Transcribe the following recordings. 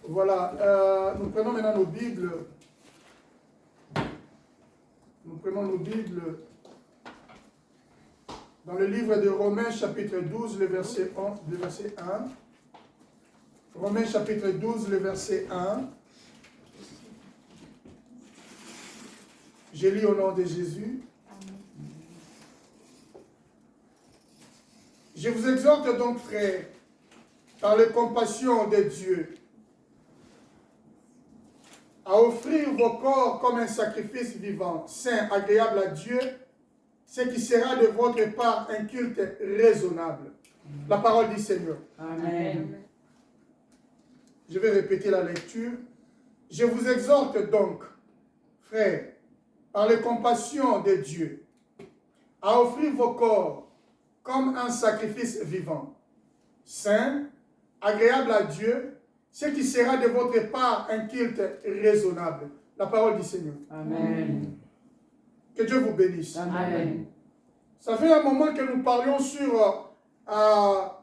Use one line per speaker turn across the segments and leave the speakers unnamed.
Voilà, nous prenons maintenant nos Bibles. Nous prenons nos Bibles dans le livre de Romains chapitre 12, le verset 1. Romains chapitre 12, le verset 1. Je lis au nom de Jésus. Je vous exhorte donc, frères, par la compassion de Dieu, à offrir vos corps comme un sacrifice vivant, saint, agréable à Dieu, ce qui sera de votre part un culte raisonnable. La parole du Seigneur.
Amen.
Je vais répéter la lecture. Je vous exhorte donc, frères, par la compassion de Dieu, à offrir vos corps comme un sacrifice vivant, saint, agréable à Dieu, ce qui sera de votre part un culte raisonnable. La parole du Seigneur.
Amen.
Que Dieu vous bénisse.
Amen.
Ça fait un moment que nous parlions sur la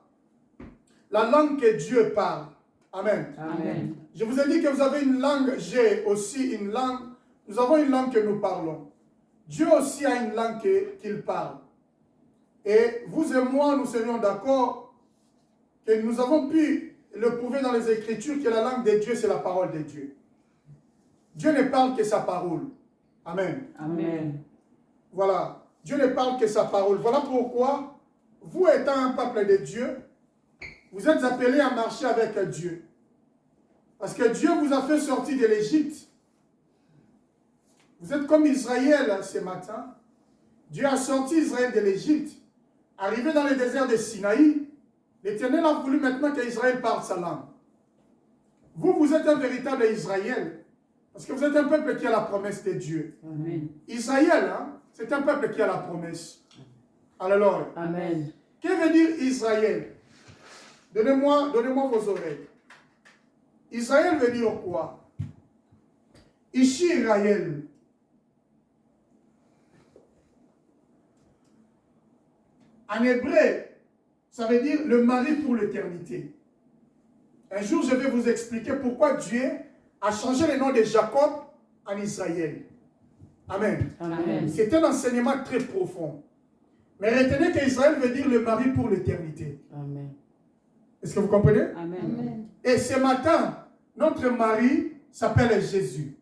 langue que Dieu parle. Amen.
Amen.
Je vous ai dit que vous avez une langue, j'ai aussi une langue. Nous avons une langue que nous parlons. Dieu aussi a une langue qu'il parle. Et vous et moi, nous serions d'accord que nous avons pu le prouver dans les Écritures que la langue de Dieu, c'est la parole de Dieu. Dieu ne parle que sa parole. Amen.
Amen.
Voilà. Dieu ne parle que sa parole. Voilà pourquoi, vous étant un peuple de Dieu, vous êtes appelés à marcher avec Dieu. Parce que Dieu vous a fait sortir de l'Égypte. Vous êtes comme Israël ce matin. Dieu a sorti Israël de l'Égypte. Arrivé dans le désert de Sinaï, l'Éternel a voulu maintenant qu'Israël parle sa langue. Vous êtes un véritable Israël. Parce que vous êtes un peuple qui a la promesse de Dieu.
Amen.
Israël, hein, c'est un peuple qui a la promesse. Alléluia.
Amen.
Que veut dire Israël? Donnez-moi vos oreilles. Israël veut dire quoi? Ishiraël. En hébreu, ça veut dire le mari pour l'éternité. Un jour, je vais vous expliquer pourquoi Dieu a changé le nom de Jacob en Israël. Amen.
Amen.
C'est un enseignement très profond. Mais retenez qu'Israël veut dire le mari pour l'éternité.
Amen.
Est-ce que vous comprenez?
Amen.
Et ce matin, notre mari s'appelle Jésus.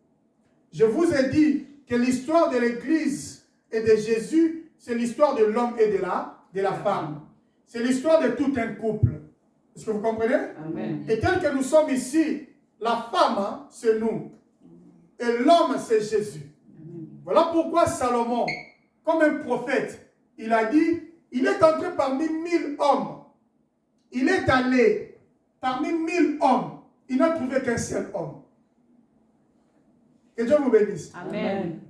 Je vous ai dit que l'histoire de l'Église et de Jésus, c'est l'histoire de l'homme et de la femme. C'est l'histoire de tout un couple. Est-ce que vous comprenez?
Amen.
Et tel que nous sommes ici, la femme, hein, c'est nous. Et l'homme, c'est Jésus. Voilà pourquoi Salomon, comme un prophète, il a dit, il est entré parmi 1000 hommes. Il est allé parmi 1000 hommes. Il n'a trouvé qu'un seul homme. Que Dieu vous bénisse.
Amen.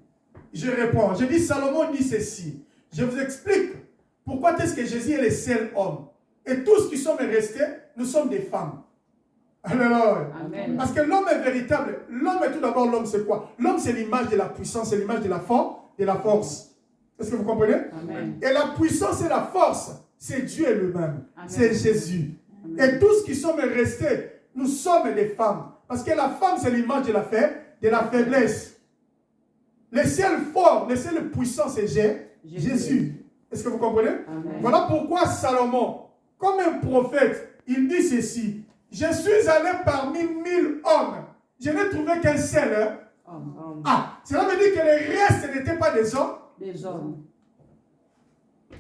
Je réponds. Je dis, Salomon dit ceci. Je vous explique pourquoi est-ce que Jésus est le seul homme. Et tous qui sommes restés, nous sommes des femmes. Alléluia.
Amen.
Parce que l'homme est véritable. L'homme est tout d'abord, l'homme c'est quoi? L'homme c'est l'image de la puissance, c'est l'image de la force. Est-ce que vous comprenez?
Amen.
Et la puissance et la force, c'est Dieu lui-même. C'est Jésus.
Amen.
Et tous qui sommes restés, nous sommes des femmes. Parce que la femme, c'est l'image de la faiblesse. Le seul fort, le seul puissant, c'est Jésus. Est-ce que vous comprenez?
Amen.
Voilà pourquoi Salomon, comme un prophète, il dit ceci. Je suis allé parmi 1000 hommes. Je n'ai trouvé qu'un seul. Ah, cela veut dire que les restes n'étaient pas des hommes.
Des hommes.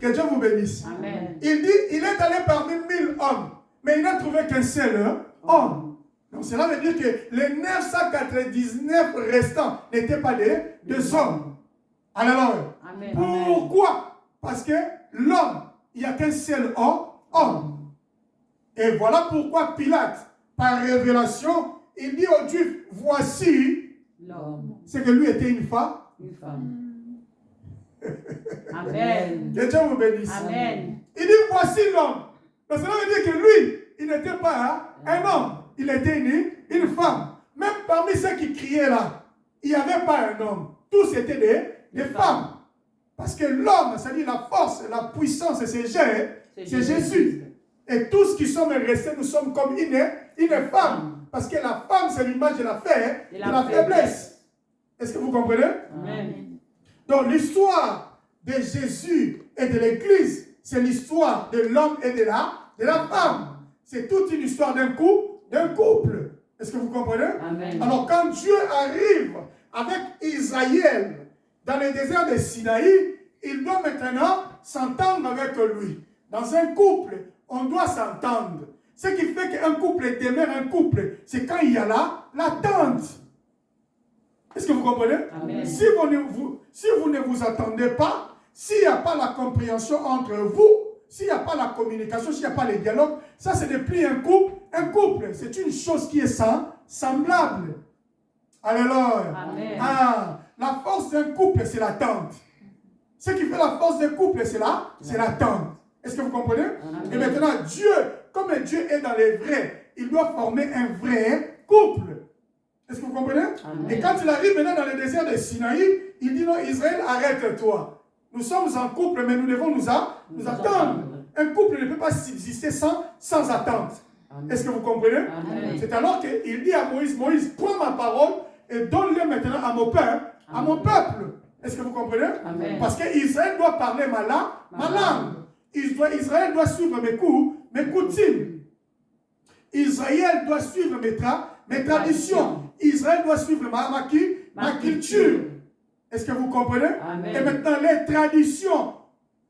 Que Dieu vous bénisse.
Amen.
Il dit, il est allé parmi 1000 hommes, mais il n'a trouvé qu'un seul homme. Donc cela veut dire que les 999 restants n'étaient pas des hommes. Alléluia.
Amen.
Pourquoi? Parce que l'homme, il n'y a qu'un seul homme. Et voilà pourquoi Pilate, par révélation, il dit aux Juifs, voici
L'homme.
c'est que lui était une femme.
Une femme. Amen.
Que Dieu vous bénisse.
Amen.
Il dit, voici l'homme. Donc cela veut dire que lui, il n'était pas un homme. Il était une femme. Même parmi ceux qui criaient là, il n'y avait pas un homme. Tous étaient des femmes. Parce que l'homme, c'est-à-dire la force, la puissance, c'est Jésus. Et tous qui sommes restés, nous sommes comme une femme. Parce que la femme, c'est l'image de la
la
faiblesse. Est-ce que vous comprenez?
Amen.
Donc l'histoire de Jésus et de l'Église, c'est l'histoire de l'homme et de la femme. C'est toute une histoire d'un couple. Est-ce que vous comprenez?
Amen.
Alors quand Dieu arrive avec Israël dans le désert de Sinaï, il doit maintenant s'entendre avec lui. Dans un couple, on doit s'entendre. Ce qui fait qu'un couple demeure un couple, c'est quand il y a l'attente. Est-ce que vous comprenez?
Amen.
Si vous ne vous attendez pas, s'il n'y a pas la compréhension entre vous, s'il n'y a pas la communication, s'il n'y a pas le dialogue, ça ce n'est plus un couple. Un couple, c'est une chose qui est semblable. Alléluia.
Amen.
Ah, la force d'un couple, c'est l'attente. Ce qui fait la force d'un couple, c'est l'attente. Est-ce que vous comprenez?
Amen.
Et maintenant, Dieu, comme Dieu est dans les vrais, il doit former un vrai couple. Est-ce que vous comprenez?
Amen.
Et quand il arrive maintenant dans le désert de Sinaï, il dit non, Israël, arrête-toi. Nous sommes en couple, mais nous devons nous attendre. Un couple ne peut pas subsister sans attente.
Amen.
Est-ce que vous comprenez?
Amen.
C'est alors qu'il dit à Moïse, Moïse, prends ma parole et donne-le maintenant à mon peuple. Est-ce que vous comprenez?
Amen.
Parce qu'Israël doit parler ma langue. Israël doit suivre mes coutumes. Israël doit suivre mes traditions. Israël doit suivre ma culture. Est-ce que vous comprenez?
Amen.
Et maintenant, les traditions,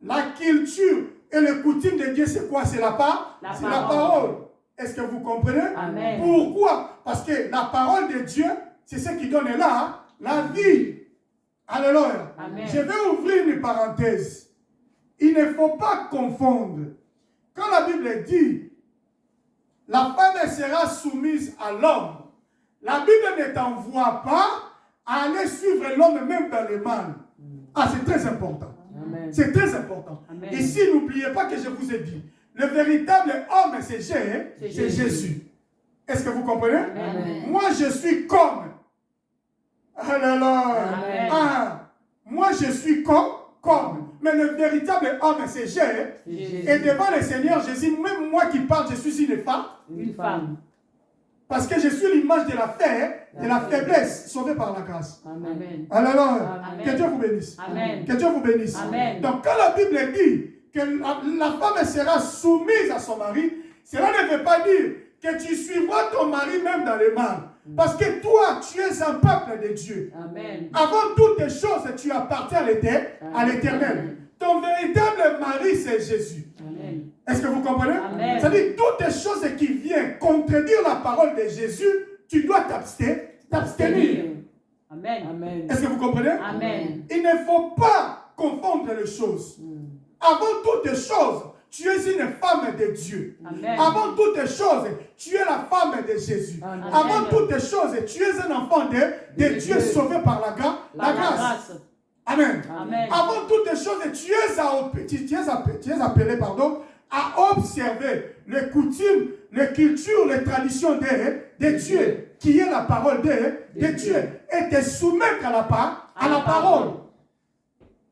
la culture et les coutumes de Dieu, c'est quoi? C'est la parole. Est-ce que vous comprenez?
Amen.
Pourquoi? Parce que la parole de Dieu, c'est ce qui donne la vie. Alléluia.
Amen.
Je vais ouvrir une parenthèse. Il ne faut pas confondre. Quand la Bible dit la femme sera soumise à l'homme, la Bible ne t'envoie pas à aller suivre l'homme même dans le mal. Ah, c'est très important.
Amen.
C'est très important.
Amen.
Ici, n'oubliez pas que je vous ai dit, le véritable homme, c'est Jésus. Est-ce que vous comprenez?
Amen.
Moi, je suis comme. Alléluia.
Amen.
Ah, moi, je suis comme. Mais le véritable homme, c'est Jésus. Et devant le Seigneur Jésus, même moi qui parle, je suis une femme. Parce que je suis l'image de la faiblesse, sauvée par la grâce.
Amen.
Alléluia.
Amen.
Que Dieu vous bénisse.
Amen.
Que Dieu vous bénisse.
Amen.
Donc quand la Bible dit que la femme sera soumise à son mari, cela ne veut pas dire que tu suivras ton mari même dans le mal. Parce que toi, tu es un peuple de Dieu.
Amen.
Avant toutes les choses, tu appartiens à l'Éternel. Ton véritable mari, c'est Jésus.
Amen.
Est-ce que vous comprenez?
Amen.
C'est-à-dire, toutes les choses qui viennent contredire la parole de Jésus, tu dois t'abstenir.
Amen. Amen.
Est-ce que vous comprenez?
Amen.
Il ne faut pas confondre les choses. Avant toutes les choses, tu es une femme de Dieu.
Amen.
Avant toutes les choses, tu es la femme de Jésus.
Amen.
Avant toutes les choses, tu es un enfant de Dieu sauvé par la grâce. Amen.
Amen.
Avant toutes les choses, tu es appelé à observer les coutumes, les cultures, les traditions de Dieu, qui est la parole de Dieu, et te soumettre à la parole.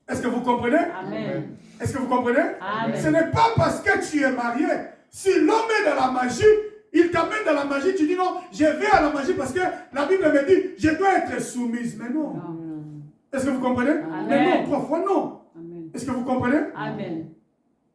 Est-ce que vous comprenez?
Amen.
Est-ce que vous comprenez?
Amen.
Ce n'est pas parce que tu es marié. Si l'homme est dans la magie, il t'amène dans la magie, tu dis non, je vais à la magie parce que la Bible me dit, je dois être soumise. Mais non. Est-ce que vous comprenez?
Amen.
Mais non, parfois non.
Amen.
Est-ce que vous comprenez?
Amen.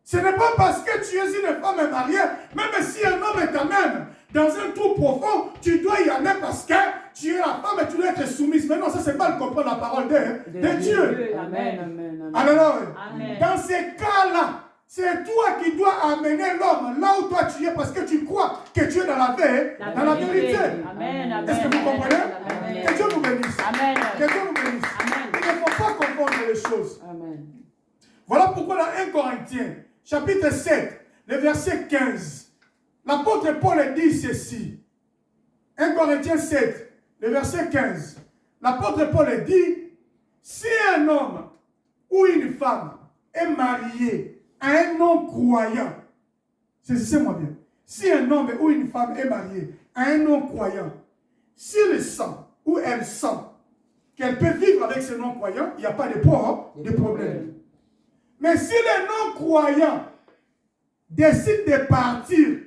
Ce n'est pas parce que tu es une femme mariée, même si un homme t'amène dans un trou profond, tu dois y aller parce que tu es la femme et tu dois être soumise. Mais non, ça c'est mal comprendre la parole de Dieu.
Amen. Amen.
Alléluia.
Amen.
Dans ces cas-là, c'est toi qui dois amener l'homme là où toi tu es parce que tu crois que tu es dans la vérité.
Amen.
Est-ce que vous comprenez?
Amen.
Que Dieu vous bénisse.
Amen.
Que Dieu vous bénisse.
Amen.
Il ne faut pas confondre les choses.
Amen.
Voilà pourquoi dans 1 Corinthiens, chapitre 7, le verset 15, l'apôtre Paul dit ceci. 1 Corinthiens 7, le verset 15. L'apôtre Paul dit, si un homme ou une femme est marié à un non-croyant, saisissez-moi bien, si un homme ou une femme est marié à un non-croyant, s'il sent ou elle sent qu'elle peut vivre avec ce non-croyant, il n'y a pas de problème. Mais si le non-croyant décide de partir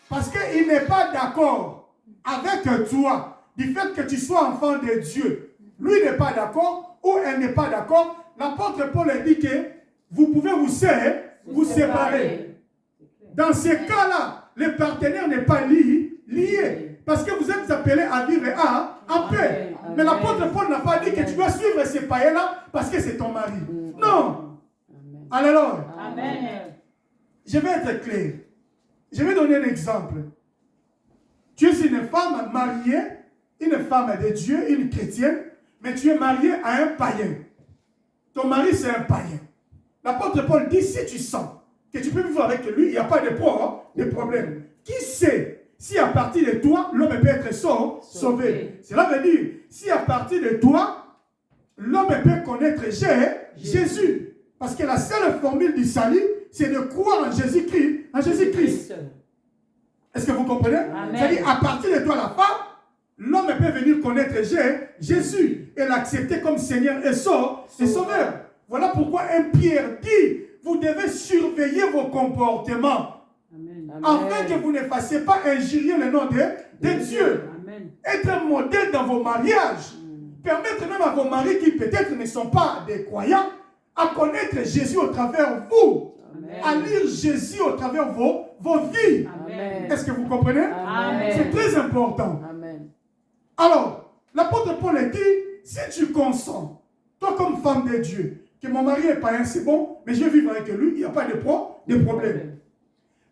parce qu'il n'est pas d'accord avec toi, du fait que tu sois enfant de Dieu, lui n'est pas d'accord ou elle n'est pas d'accord, l'apôtre Paul dit que vous pouvez vous séparer. Dans ces cas-là, le partenaire n'est pas lié. Parce que vous êtes appelés à vivre en paix. Mais l'apôtre Paul n'a pas dit que tu dois suivre ces païens-là parce que c'est ton mari. Non. Alléluia.
Amen.
Je vais être clair. Je vais donner un exemple. Tu es une femme mariée, une femme de Dieu, une chrétienne, mais tu es mariée à un païen. Ton mari, c'est un païen. L'apôtre Paul dit, si tu sens que tu peux vivre avec lui, il n'y a pas de problème. Qui sait si à partir de toi, l'homme peut être sauvé? Cela veut dire, si à partir de toi, l'homme peut connaître Jésus. Parce que la seule formule du salut, c'est de croire en Jésus-Christ. Est-ce que vous comprenez? C'est-à-dire, à partir de toi, la femme, l'homme peut venir connaître Jésus et l'accepter comme Seigneur et Sauveur. Voilà pourquoi un Pierre dit, vous devez surveiller vos comportements. Afin que vous ne fassiez pas injurier le nom de Dieu.
Amen.
Être un modèle dans vos mariages. Permettre même à vos maris qui peut-être ne sont pas des croyants à connaître Jésus au travers vous.
Amen.
À lire Jésus au travers vos vies.
Amen.
Est-ce que vous comprenez?
Amen.
C'est très important.
Amen.
Alors, l'apôtre Paul dit, si tu consens, toi comme femme de Dieu, que mon mari est païen, c'est bon, mais je vais vivre avec lui, il n'y a pas de problème.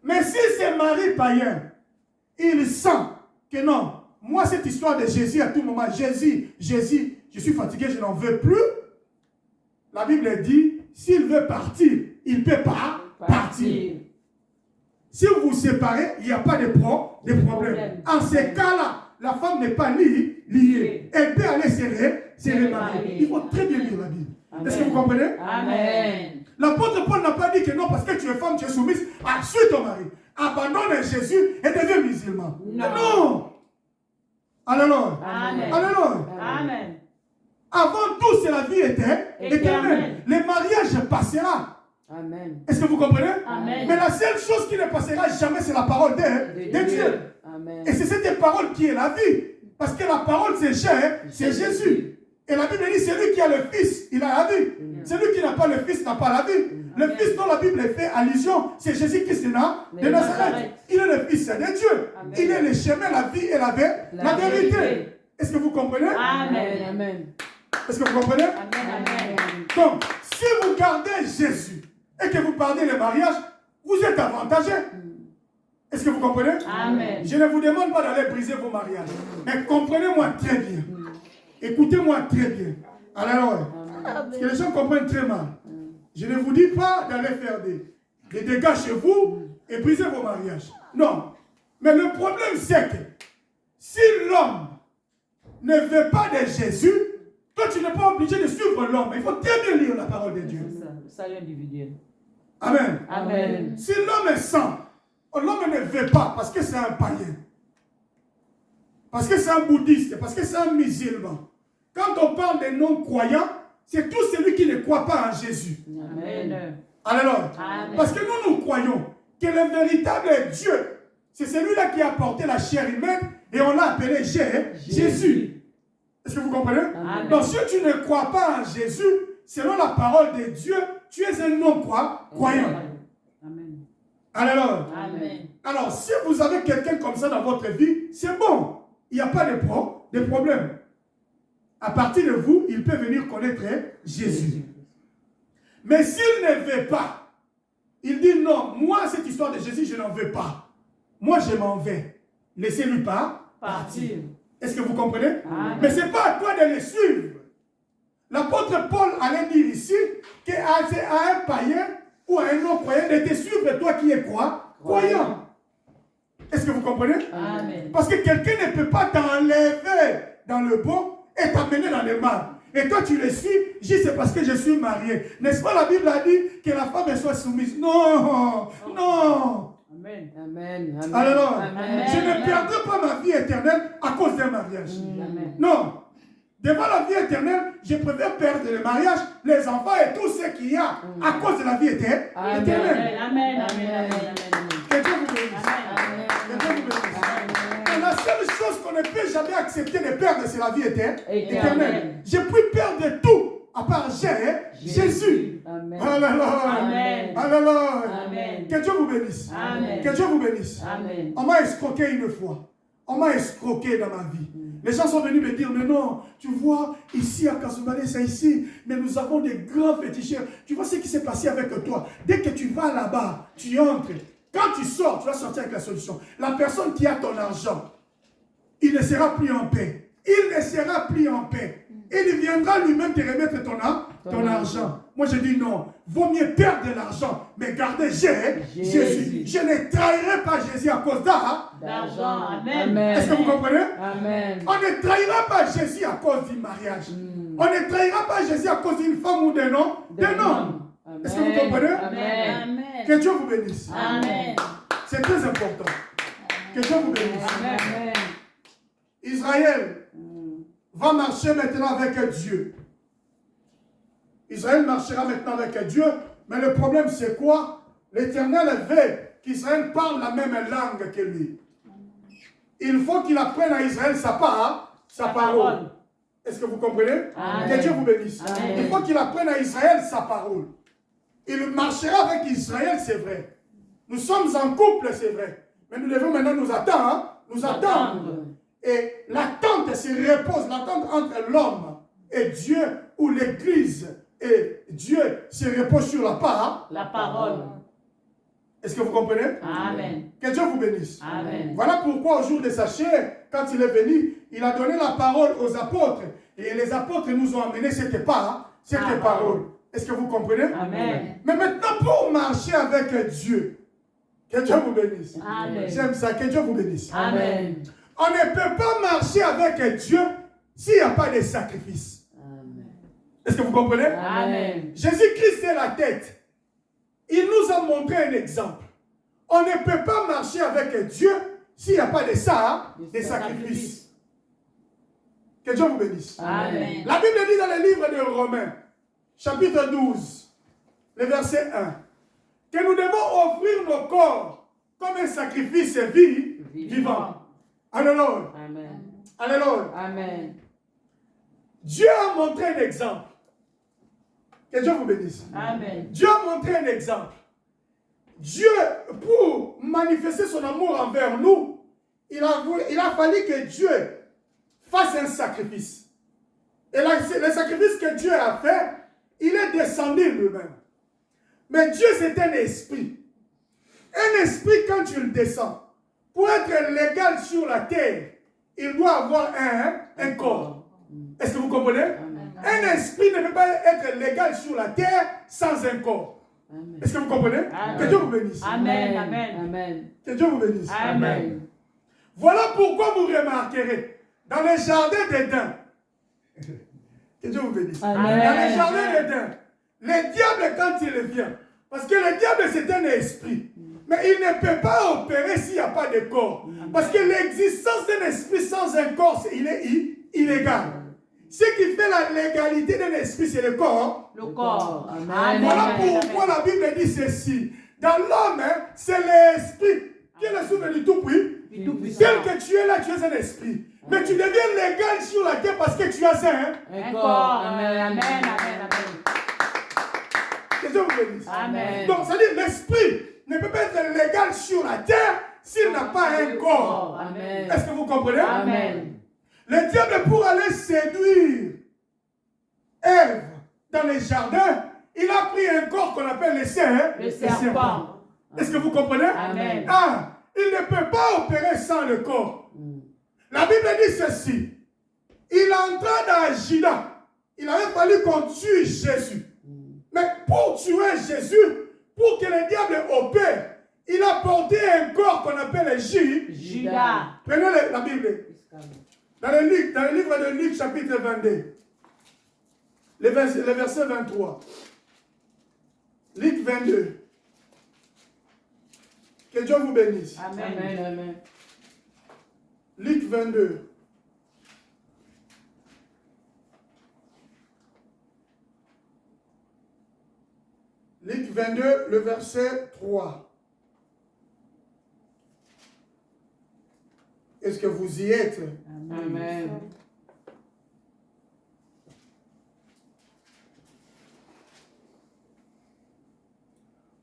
Mais si c'est mari païen, il sent que non, moi cette histoire de Jésus à tout moment, Jésus, je suis fatigué, je n'en veux plus. La Bible dit, s'il veut partir, il ne peut pas partir. Si vous vous séparez, il n'y a pas de problème. En ces cas-là, la femme n'est pas liée. Elle peut aller se remarier. Il faut très bien lire la Bible. Est-ce que vous comprenez?
Amen.
L'apôtre Paul n'a pas dit que non, parce que tu es femme, tu es soumise, suis ton mari. Abandonne Jésus et deviens musulman. Non. Alléluia.
Amen.
Alléluia.
Amen.
Avant tout, c'est la vie éternelle. Le mariage passera.
Amen.
Est-ce que vous comprenez?
Amen.
Mais la seule chose qui ne passera jamais, c'est la parole de Dieu.
Amen.
Et c'est cette parole qui est la vie. Parce que la parole, c'est Jésus. Et la Bible dit, celui qui a le Fils, il a la vie. Celui qui n'a pas le Fils n'a pas la vie. Le Fils dont la Bible fait allusion, c'est Jésus-Christ de Nazareth. Il est le Fils de Dieu.
Amen.
Il est le chemin, la vie et la vérité. Est-ce que vous comprenez?
Amen. Amen.
Est-ce que vous comprenez?
Amen.
Donc, si vous gardez Jésus et que vous perdez le mariage, vous êtes avantagé. Est-ce que vous comprenez?
Amen.
Je ne vous demande pas d'aller briser vos mariages. Mais comprenez-moi très bien. Écoutez-moi très bien. Alors, parce que les gens comprennent très mal. Je ne vous dis pas d'aller faire des dégâts chez vous et briser vos mariages. Non. Mais le problème, c'est que si l'homme ne veut pas de Jésus, toi, tu n'es pas obligé de suivre l'homme. Il faut très bien lire la parole de Dieu.
Le salut individuel.
Amen.
Amen.
Si l'homme est saint, l'homme ne veut pas parce que c'est un païen. Parce que c'est un bouddhiste, parce que c'est un musulman. Quand on parle des non-croyants, c'est tout celui qui ne croit pas en Jésus.
Amen.
Alors,
Amen.
parce que nous croyons que le véritable Dieu, c'est celui-là qui a porté la chair humaine et on l'a appelé Jésus. Est-ce que vous comprenez?
Amen.
Donc, si tu ne crois pas en Jésus, selon la parole de Dieu, tu es un non-croyant.
Amen.
Alors,
Amen.
alors, si vous avez quelqu'un comme ça dans votre vie, c'est bon. Il n'y a pas de problème. À partir de vous, il peut venir connaître Jésus. Mais s'il ne veut pas, il dit non, moi, cette histoire de Jésus, je n'en veux pas. Moi, je m'en vais. Laissez-lui pas partir. Est-ce que vous comprenez?
Amen.
Mais ce n'est pas à toi de le suivre. L'apôtre Paul allait dire ici qu'à un païen ou à un non-croyant de te suivre, toi qui es quoi? Croyant. Est-ce que vous comprenez?
Amen.
Parce que quelqu'un ne peut pas t'enlever dans le bon et t'amener dans le mal. Et toi tu le suis, c'est parce que je suis marié. N'est-ce pas, la Bible a dit que la femme soit soumise? Non, non.
Amen. Amen. Amen.
Alors,
Amen.
je ne perdrai pas ma vie éternelle à cause d'un mariage.
Amen.
Non. Devant la vie éternelle, je préfère perdre le mariage, les enfants et tout ce qu'il y a à cause de la vie éternelle.
Amen. Amen. Amen. Amen.
Que Dieu vous bénisse.
Amen.
Que Dieu vous bénisse. Et la seule chose chose qu'on ne peut jamais accepter de perdre, c'est la vie éternelle.
Éternelle.
J'ai pu perdre tout à part Jésus.
Amen.
Alléluia.
Amen.
Alléluia.
Amen.
Que Dieu vous bénisse.
Amen.
Que Dieu vous bénisse.
Amen.
On m'a escroqué une fois. On m'a escroqué dans ma vie. Les gens sont venus me dire, mais non, tu vois, ici à Kasumbalé, c'est ici, mais nous avons des grands féticheurs. Tu vois ce qui s'est passé avec toi. Dès que tu vas là-bas, tu entres. Quand tu sors, tu vas sortir avec la solution. La personne qui a ton argent, il ne sera plus en paix. Il ne sera plus en paix. Il viendra lui-même te remettre ton argent. Moi, je dis non. Vaut mieux perdre de l'argent, mais garder Jésus. Je ne trahirai pas Jésus à cause
d'argent. Amen.
Est-ce que vous comprenez?
Amen.
On ne trahira pas Jésus à cause du mariage. On ne trahira pas Jésus à cause d'une femme ou d'un homme. Est-ce que vous comprenez?
Amen.
Que Dieu vous bénisse.
Amen.
C'est très important. Que Dieu vous bénisse.
Amen.
Israël va marcher maintenant avec Dieu. Israël marchera maintenant avec Dieu, mais le problème c'est quoi? L'Éternel veut qu'Israël parle la même langue que lui. Il faut qu'il apprenne à Israël sa parole. Est-ce que vous comprenez?
Amen.
Que Dieu vous bénisse.
Amen.
Il faut qu'il apprenne à Israël sa parole. Il marchera avec Israël, c'est vrai. Nous sommes en couple, c'est vrai. Mais nous devons maintenant nous attendre. Et l'attente se repose, l'attente entre l'homme et Dieu, ou l'Église et Dieu se repose sur la parole. Est-ce que vous comprenez?
Amen.
Que Dieu vous bénisse.
Amen.
Voilà pourquoi au jour de sa chair, quand il est venu, il a donné la parole aux apôtres. Et les apôtres nous ont amené cette parole. Est-ce que vous comprenez?
Amen.
Mais maintenant, pour marcher avec Dieu, que Dieu vous bénisse.
Amen.
J'aime ça, que Dieu vous bénisse.
Amen.
On ne peut pas marcher avec Dieu s'il n'y a pas de sacrifice.
Amen.
Est-ce que vous comprenez?
Amen.
Jésus-Christ est la tête. Il nous a montré un exemple. On ne peut pas marcher avec Dieu s'il n'y a pas de sacrifice. Que Dieu vous bénisse.
Amen.
La Bible dit dans le livre de Romains, chapitre 12, le verset 1, que nous devons offrir nos corps comme un sacrifice vivant. Alléluia.
Amen.
Alléluia.
Amen.
Dieu a montré un exemple. Que Dieu vous bénisse.
Amen.
Dieu a montré un exemple. Dieu, pour manifester son amour envers nous, il a fallu que Dieu fasse un sacrifice. Et le sacrifice que Dieu a fait, il est descendu lui-même. Mais Dieu, c'est un esprit. Un esprit, quand tu le descends, pour être légal sur la terre, il doit avoir un corps. Est-ce que vous comprenez?
Amen.
Un esprit ne peut pas être légal sur la terre sans un corps.
Amen.
Est-ce que vous comprenez?
Amen.
Que Dieu vous bénisse.
Amen. Amen. Amen.
Que Dieu vous bénisse.
Amen.
Voilà pourquoi vous remarquerez, dans le jardin d'Éden, que Dieu vous bénisse.
Amen.
Dans le jardin d'Éden, le diable, quand il vient, parce que le diable c'est un esprit, mais il ne peut pas opérer s'il n'y a pas de corps. Parce que l'existence d'un esprit sans un corps, il est illégal. Ce qui fait la légalité d'un esprit, c'est le corps.
Le corps. Amen.
Voilà pourquoi la Bible dit ceci. Dans l'homme, c'est l'esprit qui est le souffle du Tout-Puissant. Tel que tu es là, tu es un esprit. Mais tu deviens légal sur la terre parce que tu as
un corps. Amen. Amen. Amen.
Que Dieu vous bénisse.
Amen.
Donc, ça dit l'esprit ne peut pas être légal sur la terre s'il n'a pas un corps.
Amen.
Est-ce que vous comprenez?
Amen.
Le diable, pour aller séduire Ève dans les jardins, il a pris un corps qu'on appelle le serpent. Est-ce que vous comprenez?
Amen.
Ah, il ne peut pas opérer sans le corps. La Bible dit ceci. Il entra dans Juda. Il avait fallu qu'on tue Jésus. Mais pour tuer Jésus, pour que le diable opère, il a porté un corps qu'on appelle
Judas.
Prenez la Bible. Dans le livre de Luc, chapitre 22, le verset 23. Luc 22. Que Dieu vous bénisse.
Amen. Amen.
Luc 22. Luc 22, le verset 3. Est-ce que vous y êtes?
Amen.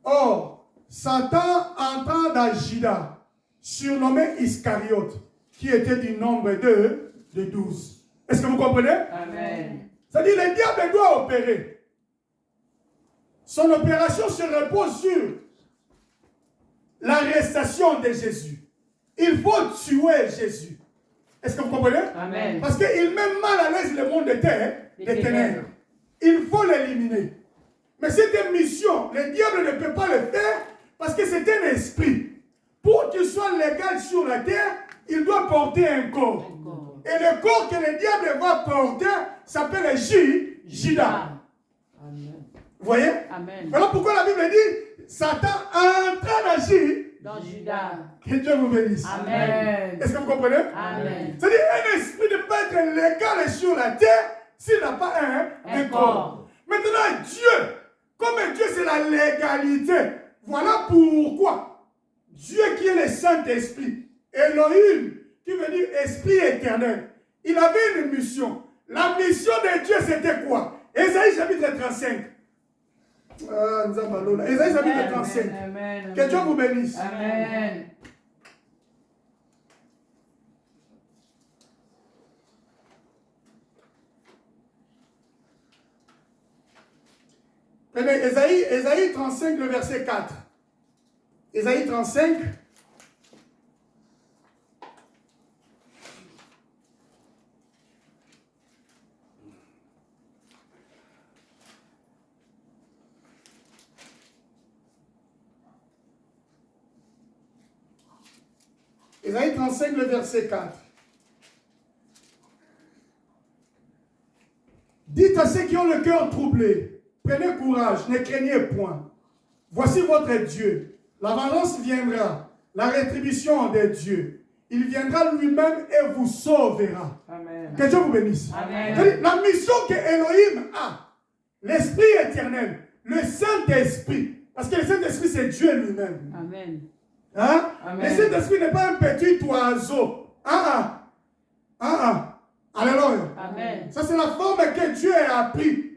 Or, Satan entra dans Judas, surnommé Iscariote, qui était du nombre de 12. Est-ce que vous comprenez?
Amen.
C'est-à-dire le diable doit opérer. Son opération se repose sur l'arrestation de Jésus. Il faut tuer Jésus. Est-ce que vous comprenez?
Amen.
Parce qu'il met mal à l'aise le monde des ténèbres. Il faut l'éliminer. Mais cette mission, le diable ne peut pas le faire parce que c'est un esprit. Pour qu'il soit légal sur la terre, il doit porter un corps. Et le corps que le diable va porter s'appelle Judas.
Amen.
Vous voyez?
Amen.
Voilà pourquoi la Bible dit Satan entra
dans Judas.
Que Dieu vous bénisse.
Amen.
Est-ce que vous comprenez?
Amen.
C'est-à-dire un esprit ne peut pas être légal sur la terre s'il n'a pas un corps. Maintenant, Dieu, comme Dieu c'est la légalité, voilà pourquoi Dieu qui est le Saint-Esprit, Elohim, qui veut dire Esprit éternel, il avait une mission. La mission de Dieu c'était quoi? Ésaïe chapitre 35. Ésaïe chapitre 35.
Amen.
Que Dieu vous bénisse.
Amen.
Prenez Ésaïe 35, le verset 4. Ésaïe 35. Ésaïe 35, le verset 4. Dites à ceux qui ont le cœur troublé, prenez courage, ne craignez point. Voici votre Dieu. La vengeance viendra, la rétribution de Dieu. Il viendra lui-même et vous sauvera.
Amen.
Que Dieu vous bénisse.
Amen.
La mission que Elohim a, l'Esprit éternel, le Saint-Esprit, parce que le Saint-Esprit c'est Dieu lui-même.
Amen.
Hein?
Amen.
Le Saint-Esprit n'est pas un petit oiseau. Alléluia.
Amen.
Ça c'est la forme que Dieu a pris.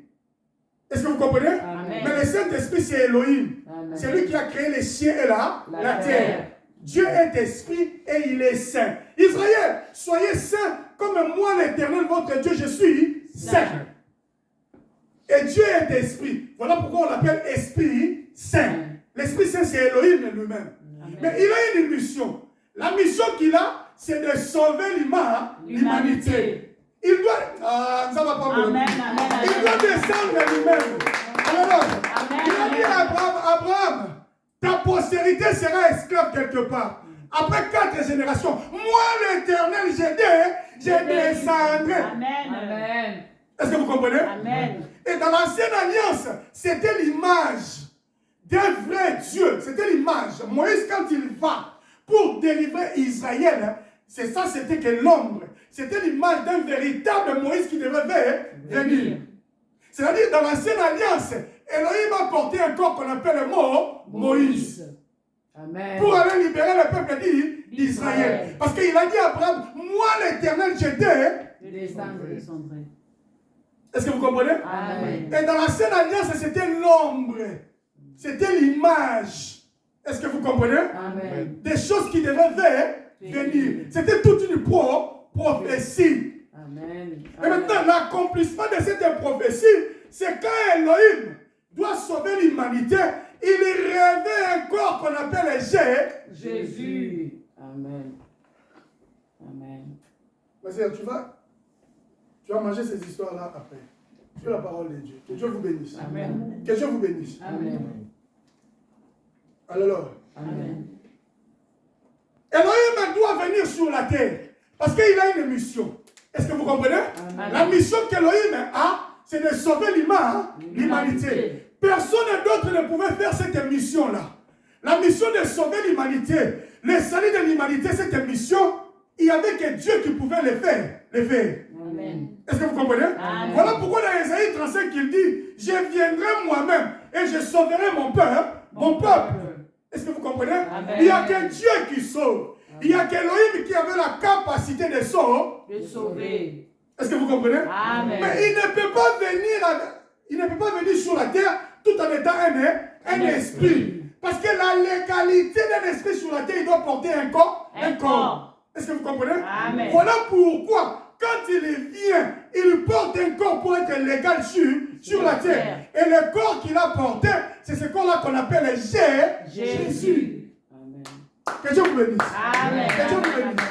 Est-ce que vous comprenez?
Amen.
Mais le Saint-Esprit c'est Elohim.
Amen.
C'est lui qui a créé les cieux et la terre.
terre.
Dieu est esprit et il est saint. Israël, soyez saints comme moi l'Éternel, votre Dieu, je suis saint. Et Dieu est esprit. Voilà pourquoi on l'appelle esprit saint. L'Esprit Saint, c'est Elohim lui-même. Mais il a une mission. La mission qu'il a, c'est de sauver l'humanité. Il doit... ça va pas
Amen.
Il doit descendre lui-même. Alors, il a dit à Abraham, ta postérité sera esclave quelque part. Après 4 générations, moi l'Éternel, je descendrai.
Amen.
Est-ce que vous comprenez?
Amen.
Et dans l'ancienne alliance, c'était l'image d'un vrai Dieu. C'était l'image. Moïse, quand il va pour délivrer Israël, c'est ça, c'était que l'ombre. C'était l'image d'un véritable Moïse qui devait venir. C'est-à-dire, dans l'ancienne alliance, Elohim a porté un corps qu'on appelle le mot Moïse.
Amen.
Pour aller libérer le peuple d'Israël. Parce qu'il a dit à Abraham, moi l'Éternel, je
descendrai.
Est-ce que vous comprenez?
Amen.
Et dans l'ancienne alliance, c'était l'ombre. C'était l'image. Est-ce que vous comprenez?
Amen.
Des choses qui devaient venir. C'était toute une prophétie.
Amen.
Et maintenant, l'accomplissement de cette prophétie, c'est quand Elohim doit sauver l'humanité, il rêvait un corps qu'on appelle
Jésus. Amen.
Mais tu vas manger ces histoires-là après. C'est la parole de Dieu. Que Dieu vous bénisse.
Amen.
Que Dieu vous bénisse.
Amen.
Alors,
Amen.
Elohim doit venir sur la terre parce qu'il a une mission. Est-ce que vous comprenez?
Amen.
La mission qu'Elohim a, c'est de sauver l'humanité. Personne d'autre ne pouvait faire cette mission-là. La mission de sauver l'humanité, le salut de l'humanité, cette mission, il n'y avait que Dieu qui pouvait le faire.
Amen.
Est-ce que vous comprenez?
Amen.
Voilà pourquoi dans Ésaïe 35, il dit, je viendrai moi-même et je sauverai mon peuple. Est-ce que vous comprenez?
Amen.
Il n'y a qu'un Dieu qui sauve. Il n'y a qu'Élohim qui avait la capacité de
sauver.
Est-ce que vous comprenez?
Amen.
Mais il ne peut pas venir sur la terre tout en étant un esprit. Parce que la légalité d'un esprit sur la terre, il doit porter un corps. Est-ce que vous comprenez?
Amen.
Voilà pourquoi, quand il vient, il porte un corps pour être légal sur la terre. Et le corps qu'il a porté, c'est ce corps-là qu'on appelle Jésus.
Amen.
Que Dieu vous bénisse.
Amen.
Que Dieu vous bénisse.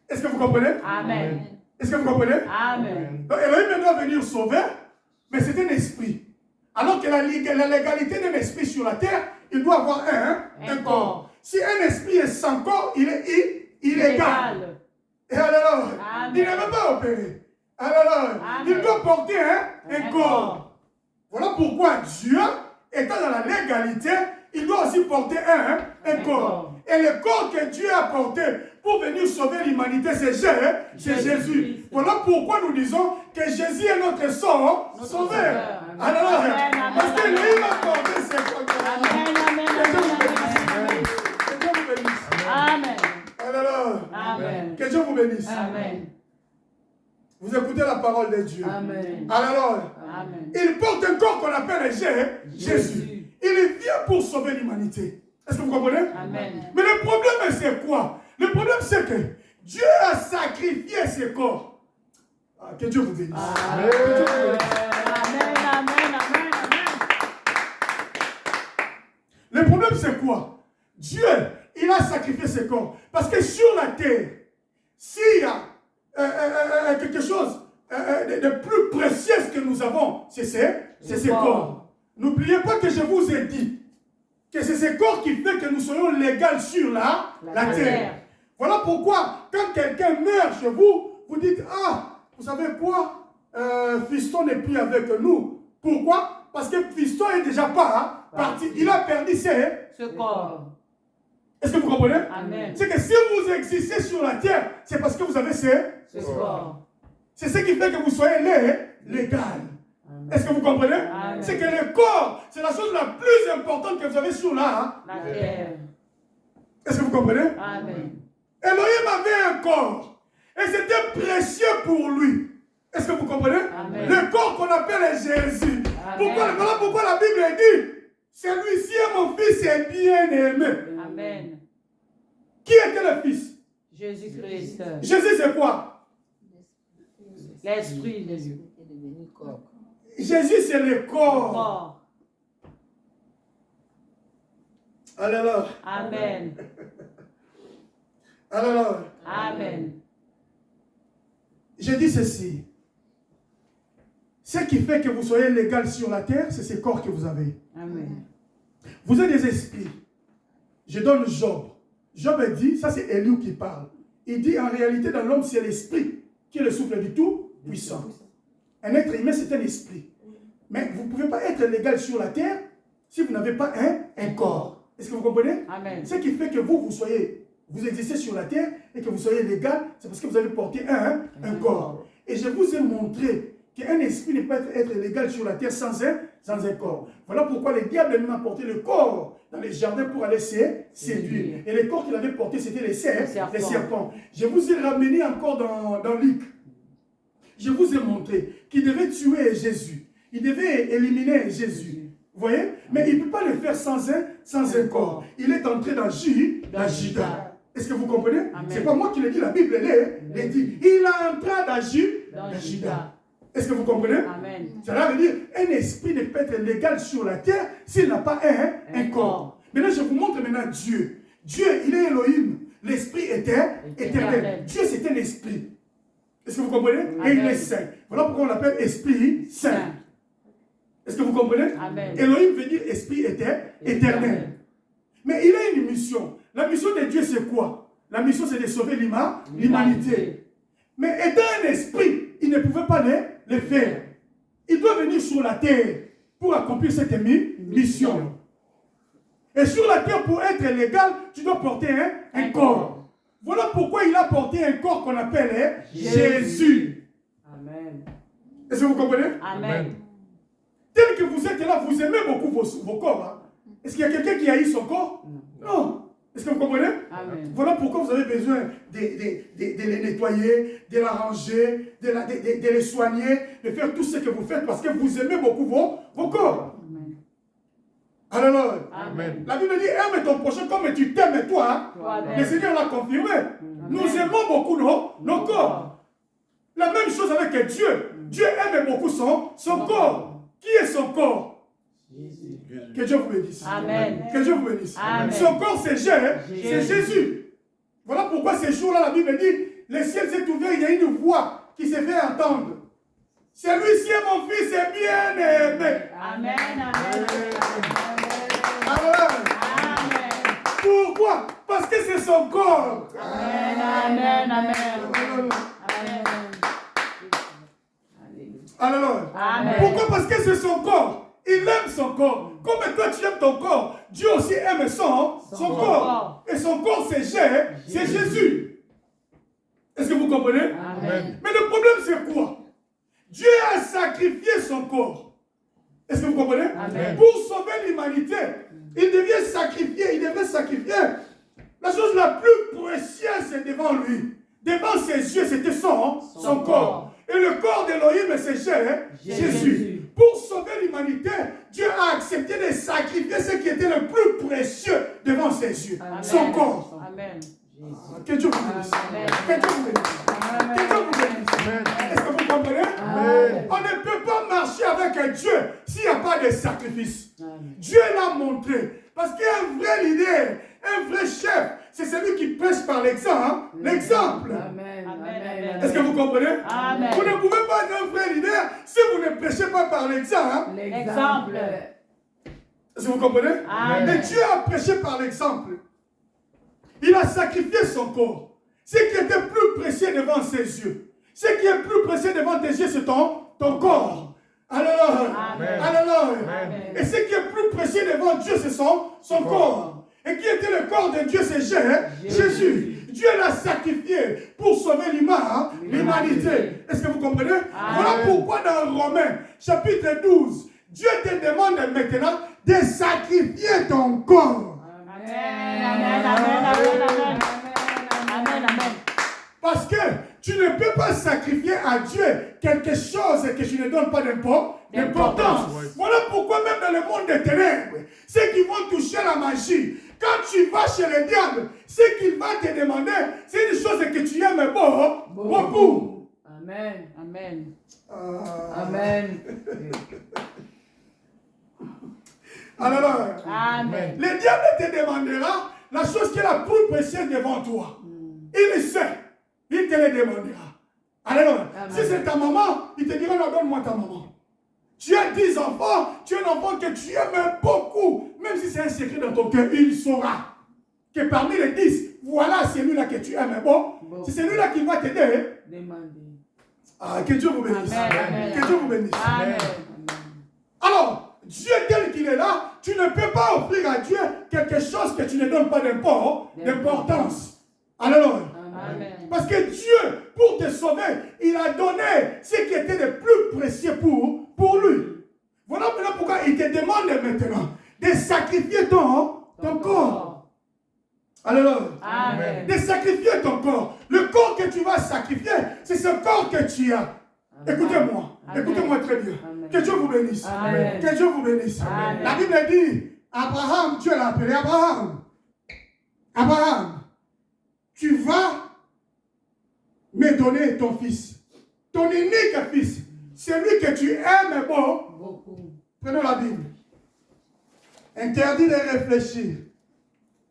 Est-ce que vous comprenez?
Amen.
Est-ce que vous comprenez?
Amen.
Donc Elohim doit venir sauver, mais c'est un esprit. Alors que la légalité d'un esprit sur la terre, il doit avoir un corps. Si un esprit est sans corps, il est illégal. Et alors, il ne peut pas opérer. Alors, il doit porter un corps. Voilà pourquoi Dieu, étant dans la légalité, il doit aussi porter un corps. Et le corps que Dieu a porté pour venir sauver l'humanité, c'est Jésus. Voilà pourquoi nous disons que Jésus est notre sauveur. Alors, parce que lui a porté ses corps. Que Dieu vous bénisse.
Amen.
Alors,
Amen.
que Dieu vous bénisse.
Amen.
Vous écoutez la parole de Dieu.
Amen.
Alors,
Amen.
il porte un corps qu'on appelle Jésus. Il vient pour sauver l'humanité. Est-ce que vous comprenez?
Amen.
Mais le problème, c'est quoi? Le problème, c'est que Dieu a sacrifié ses corps. Ah, que Dieu vous bénisse.
Amen. Amen. Amen. Amen.
Le problème, c'est quoi? Dieu, il a sacrifié ses corps. Parce que sur la terre, s'il y a quelque chose de plus précieux que nous avons, c'est ces corps. N'oubliez pas que je vous ai dit que c'est ce corps qui fait que nous soyons légaux sur la terre. Voilà pourquoi, quand quelqu'un meurt chez vous, vous dites, ah, vous savez quoi, Fiston n'est plus avec nous. Pourquoi? Parce que Fiston est déjà pas parti. Il a perdu ce
corps.
Est-ce que vous comprenez?
Amen.
C'est que si vous existez sur la terre, c'est parce que vous avez ce
corps.
C'est ce qui fait que vous soyez légal. Est-ce que vous comprenez? C'est que le corps, c'est la chose la plus importante que vous avez sur la
terre.
Est-ce que vous comprenez?
Amen.
Elohim avait un corps. Et c'était précieux pour lui. Est-ce que vous comprenez?
Amen.
Le corps qu'on appelle Jésus. Voilà pourquoi la Bible dit, celui-ci est mon fils et bien-aimé.
Amen.
Qui était le fils?
Jésus-Christ.
Jésus, c'est quoi?
L'esprit de Dieu.
Jésus, c'est le corps. Alléluia.
Amen.
Alléluia.
Amen.
Je dis ceci. Ce qui fait que vous soyez légal sur la terre, c'est ce corps que vous avez.
Amen.
Vous êtes des esprits. Je donne Job. Job dit, ça c'est Eliou qui parle. Il dit en réalité dans l'homme c'est l'esprit qui est le souffle du tout puissant. Un être humain c'est un esprit. Mais vous ne pouvez pas être légal sur la terre si vous n'avez pas un corps. Est-ce que vous comprenez?
Amen.
Ce qui fait que vous existez sur la terre et que vous soyez légal, c'est parce que vous avez porté un corps. Et je vous ai montré qu'un esprit ne peut être légal sur la terre sans un corps. Voilà pourquoi le diable lui a porté le corps dans les jardins pour aller séduire. Et le corps qu'il avait porté, c'était les serpents. Je vous ai ramené encore dans Luc. Je vous ai montré qu'il devait tuer Jésus. Il devait éliminer Jésus. Vous voyez? Mais il ne peut pas le faire sans un corps. Il est entré dans Judas. Est-ce que vous comprenez? Ce n'est pas moi qui le dis, la Bible le dit. Il a entré dans Judas. Est-ce que vous comprenez?
Amen.
Cela veut dire un esprit ne peut être légal sur la terre s'il n'a pas un corps. Maintenant, je vous montre maintenant Dieu. Dieu, il est Elohim. L'esprit éternel. Dieu, c'est un esprit. Est-ce que vous comprenez?
Amen.
Et il est saint. Voilà pourquoi on l'appelle esprit saint. Est-ce que vous comprenez?
Amen.
Elohim veut dire esprit éternel. Mais il a une mission. La mission de Dieu, c'est quoi? La mission, c'est de sauver l'humanité. Mais étant un esprit, il ne pouvait pas le faire. Il doit venir sur la terre pour accomplir cette mission. Et sur la terre, pour être légal, tu dois porter un corps. Voilà pourquoi il a porté un corps qu'on appelle Jésus.
Amen.
Est-ce que vous comprenez?
Amen.
Tel que vous êtes là, vous aimez beaucoup vos corps. Hein? Est-ce qu'il y a quelqu'un qui haït son corps? Non. Est-ce que vous comprenez?
Amen.
Voilà pourquoi vous avez besoin de les nettoyer, de l'arranger, de les soigner, de faire tout ce que vous faites parce que vous aimez beaucoup vos corps.
Amen.
Alors,
Amen.
la Bible dit, aime ton prochain comme tu t'aimes toi.
Toi-même.
Le Seigneur l'a confirmé. Nous aimons beaucoup nos corps. La même chose avec Dieu. Dieu aime beaucoup son corps. Qui est son corps?
Jésus.
Que Dieu vous bénisse.
Amen.
Que Dieu vous bénisse.
Amen.
Son corps, c'est Jésus. Voilà pourquoi ces jours-là, la Bible dit, le ciel s'est ouvert, il y a une voix qui s'est fait entendre. Celui-ci est mon fils, est bien aimé.
Amen. Amen.
Alors,
Amen.
pourquoi? Parce que c'est son corps.
Amen. Amen. Amen.
Alors,
Amen.
pourquoi? Parce que c'est son corps. Il aime son corps. Comme toi tu aimes ton corps, Dieu aussi aime son corps. Et son corps, c'est Jésus. Est-ce que vous comprenez?
Amen.
Mais le problème, c'est quoi? Dieu a sacrifié son corps. Est-ce que vous comprenez?
Amen.
Pour sauver l'humanité, il devait sacrifier. La chose la plus précieuse devant lui. Devant ses yeux, c'était son corps. Et le corps d'Élohim, c'est Jésus. Pour sauver l'humanité, Dieu a accepté de sacrifier ce qui était le plus précieux devant ses yeux.
Amen.
Son corps.
Amen.
Que Dieu vous bénisse.
Amen.
Que Dieu vous bénisse.
Amen.
Que Dieu vous bénisse. Est-ce que vous comprenez?
Amen.
On ne peut pas marcher avec Dieu s'il n'y a pas de sacrifice.
Amen.
Dieu l'a montré. Parce qu'un vrai leader, un vrai chef, c'est celui qui prêche par l'exemple. L'exemple.
Amen. Amen.
Est-ce que vous comprenez?
Amen.
Vous ne pouvez pas être un vrai leader si vous ne prêchez pas par l'exemple.
L'exemple.
Est-ce que vous comprenez?
Amen.
Mais Dieu a prêché par l'exemple. Il a sacrifié son corps. Ce qui était plus précieux devant ses yeux. Ce qui est plus précieux devant tes yeux, c'est ton corps. Alors,
Amen.
alors.
Amen.
Et ce qui est plus précieux devant Dieu, c'est son corps. Et qui était le corps de Dieu, c'est Jésus. Dieu l'a sacrifié pour sauver l'humanité. Est-ce que vous comprenez? Voilà pourquoi dans Romains, chapitre 12, Dieu te demande maintenant de sacrifier ton corps.
Amen. Amen. Amen. Amen. Amen. Amen.
Parce que tu ne peux pas sacrifier à Dieu quelque chose que tu ne donnes pas d'importance. Voilà pourquoi même dans le monde des ténèbres, ceux qui vont toucher la magie, quand tu vas chez le diable, ce qu'il va te demander, c'est une chose que tu aimes beaucoup.
Amen. Amen.
Amen. Alors,
Amen.
le diable te demandera la chose qui est la plus précieuse devant toi. Il le sait. Il te le demandera. Alors, si c'est ta maman, il te dira, non, donne-moi ta maman. Tu as 10 enfants, tu as un enfant que tu aimes beaucoup. Même si c'est un secret dans ton cœur, il saura que parmi les 10, voilà celui-là que tu aimes. Bon, c'est celui-là qui va t'aider. Ah, que Dieu vous bénisse.
Amen.
Que Dieu vous bénisse.
Amen.
Alors, Dieu tel qu'il est là, tu ne peux pas offrir à Dieu quelque chose que tu ne donnes pas d'importance. Alors,
Amen.
parce que Dieu, pour te sauver, il a donné ce qui était le plus précieux pour lui. Voilà maintenant pourquoi il te demande maintenant de sacrifier ton corps. Alors,
Amen.
de sacrifier ton corps. Le corps que tu vas sacrifier, c'est ce corps que tu as. Écoutez-moi.
Amen.
Écoutez-moi très bien.
Amen.
Que Dieu vous bénisse.
Amen.
Que Dieu vous bénisse.
Amen.
La Bible dit, Abraham, Dieu l'a appelé Abraham. Abraham, tu vas me donner ton fils. Ton unique fils. Celui que tu aimes
Beaucoup.
Prenons la Bible. Interdit de réfléchir.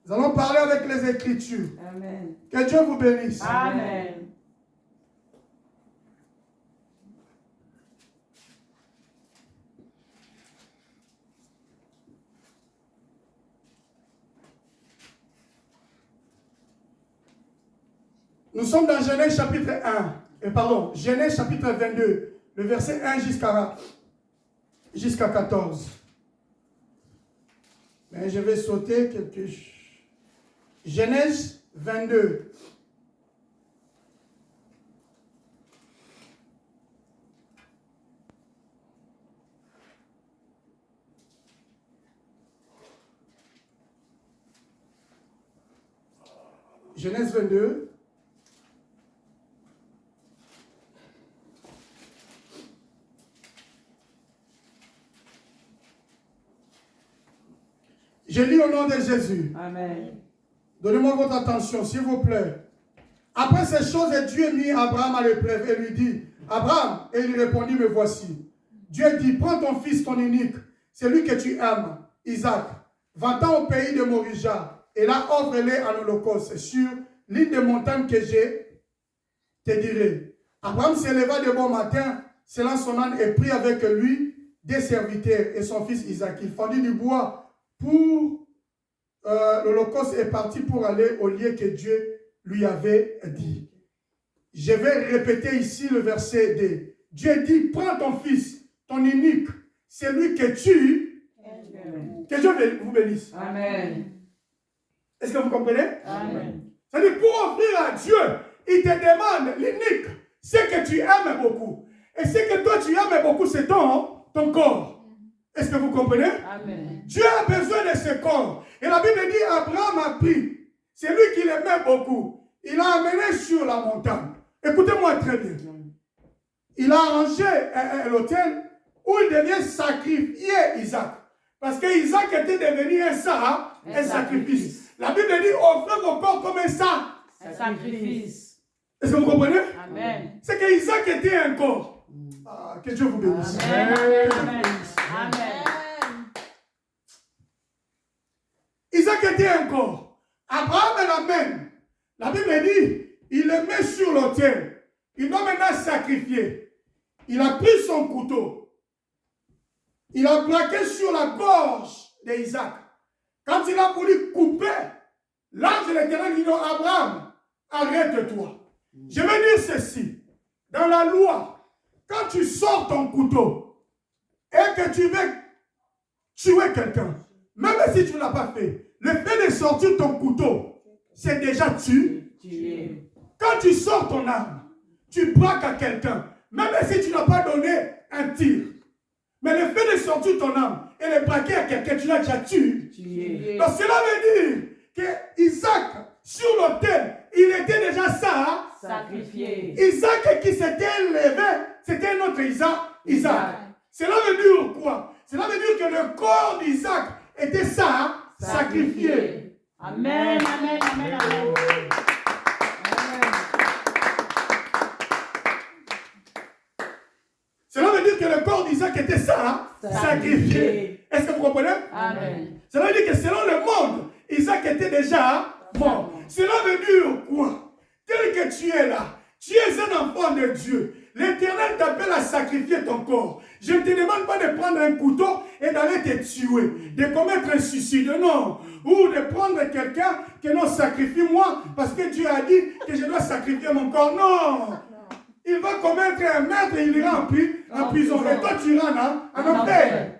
Nous allons parler avec les Écritures.
Amen.
Que Dieu vous bénisse.
Amen.
Nous sommes dans Genèse chapitre 1. Genèse chapitre 22. Le verset 1 jusqu'à 14. Mais je vais sauter quelque chose. Genèse 22. Genèse 22. Je lis au nom de Jésus.
Amen.
Donnez-moi votre attention, s'il vous plaît. Après ces choses, Dieu mit Abraham à l'épreuve et lui dit, Abraham, et il répondit, me voici. Dieu dit, prends ton fils, ton unique, celui que tu aimes, Isaac, va-t'en au pays de Morija, et là offre-le en holocauste sur l'île de montagne que je te dirai. Abraham s'éleva de bon matin, selon son âne, et prit avec lui des serviteurs et son fils Isaac. Il fendit du bois pour l'holocauste est parti pour aller au lieu que Dieu lui avait dit. Je vais répéter ici le verset 2. Dieu dit, prends ton fils, ton unique, celui que tu... Que Dieu vous bénisse.
Amen.
Est-ce que vous comprenez?
Amen.
C'est-à-dire, pour offrir à Dieu, il te demande l'unique, ce que tu aimes beaucoup. Et ce que toi tu aimes beaucoup, c'est ton corps. Est-ce que vous comprenez?
Amen.
Dieu a besoin de ce corps. Et la Bible dit, Abraham a pris. C'est lui qui l'aimait beaucoup. Il l'a amené sur la montagne. Écoutez-moi très bien. Il a arrangé l'autel où il devait sacrifier Isaac. Parce que Isaac était devenu un sacrifice. La Bible dit, offrez vos corps comme un
sacrifice.
Est-ce que vous comprenez?
Amen.
C'est que Isaac était un corps. Ah, que Dieu vous bénisse.
Amen. Amen. Amen.
Isaac était un corps. Abraham l'amène. La Bible dit, il le met sur l'autel. Il doit maintenant sacrifier. Il a pris son couteau. Il a plaqué sur la gorge d'Isaac. Quand il a voulu couper, l'ange de l'Éternel dit, non, Abraham, arrête-toi. Je vais dire ceci. Dans la loi, quand tu sors ton couteau et que tu veux tuer quelqu'un, même si tu ne l'as pas fait, le fait de sortir ton couteau, c'est déjà tué. Quand tu sors ton arme, tu braques à quelqu'un, même si tu n'as pas donné un tir. Mais le fait de sortir ton arme et de braquer à quelqu'un, tu l'as déjà tué. Donc cela veut dire que Isaac, sur l'autel, il était déjà
sacrifié.
Isaac qui s'était levé, c'était un autre Isaac. Cela veut dire quoi? Cela veut dire que le corps d'Isaac était sacrifié.
Amen, amen, amen, amen.
Cela veut dire que le corps d'Isaac était sacrifié. Est-ce que vous comprenez?
Amen.
Cela veut dire que selon le monde, Isaac était déjà mort. Cela veut dire quoi? Tel que tu es là, tu es un enfant de Dieu. L'Éternel t'appelle à sacrifier ton corps. Je ne te demande pas de prendre un couteau et d'aller te tuer, de commettre un suicide, non. Ou de prendre quelqu'un que non, sacrifie-moi parce que Dieu a dit que je dois sacrifier mon corps. Non. Il va commettre un meurtre et il ira en prison. Et toi, tu iras en enfer.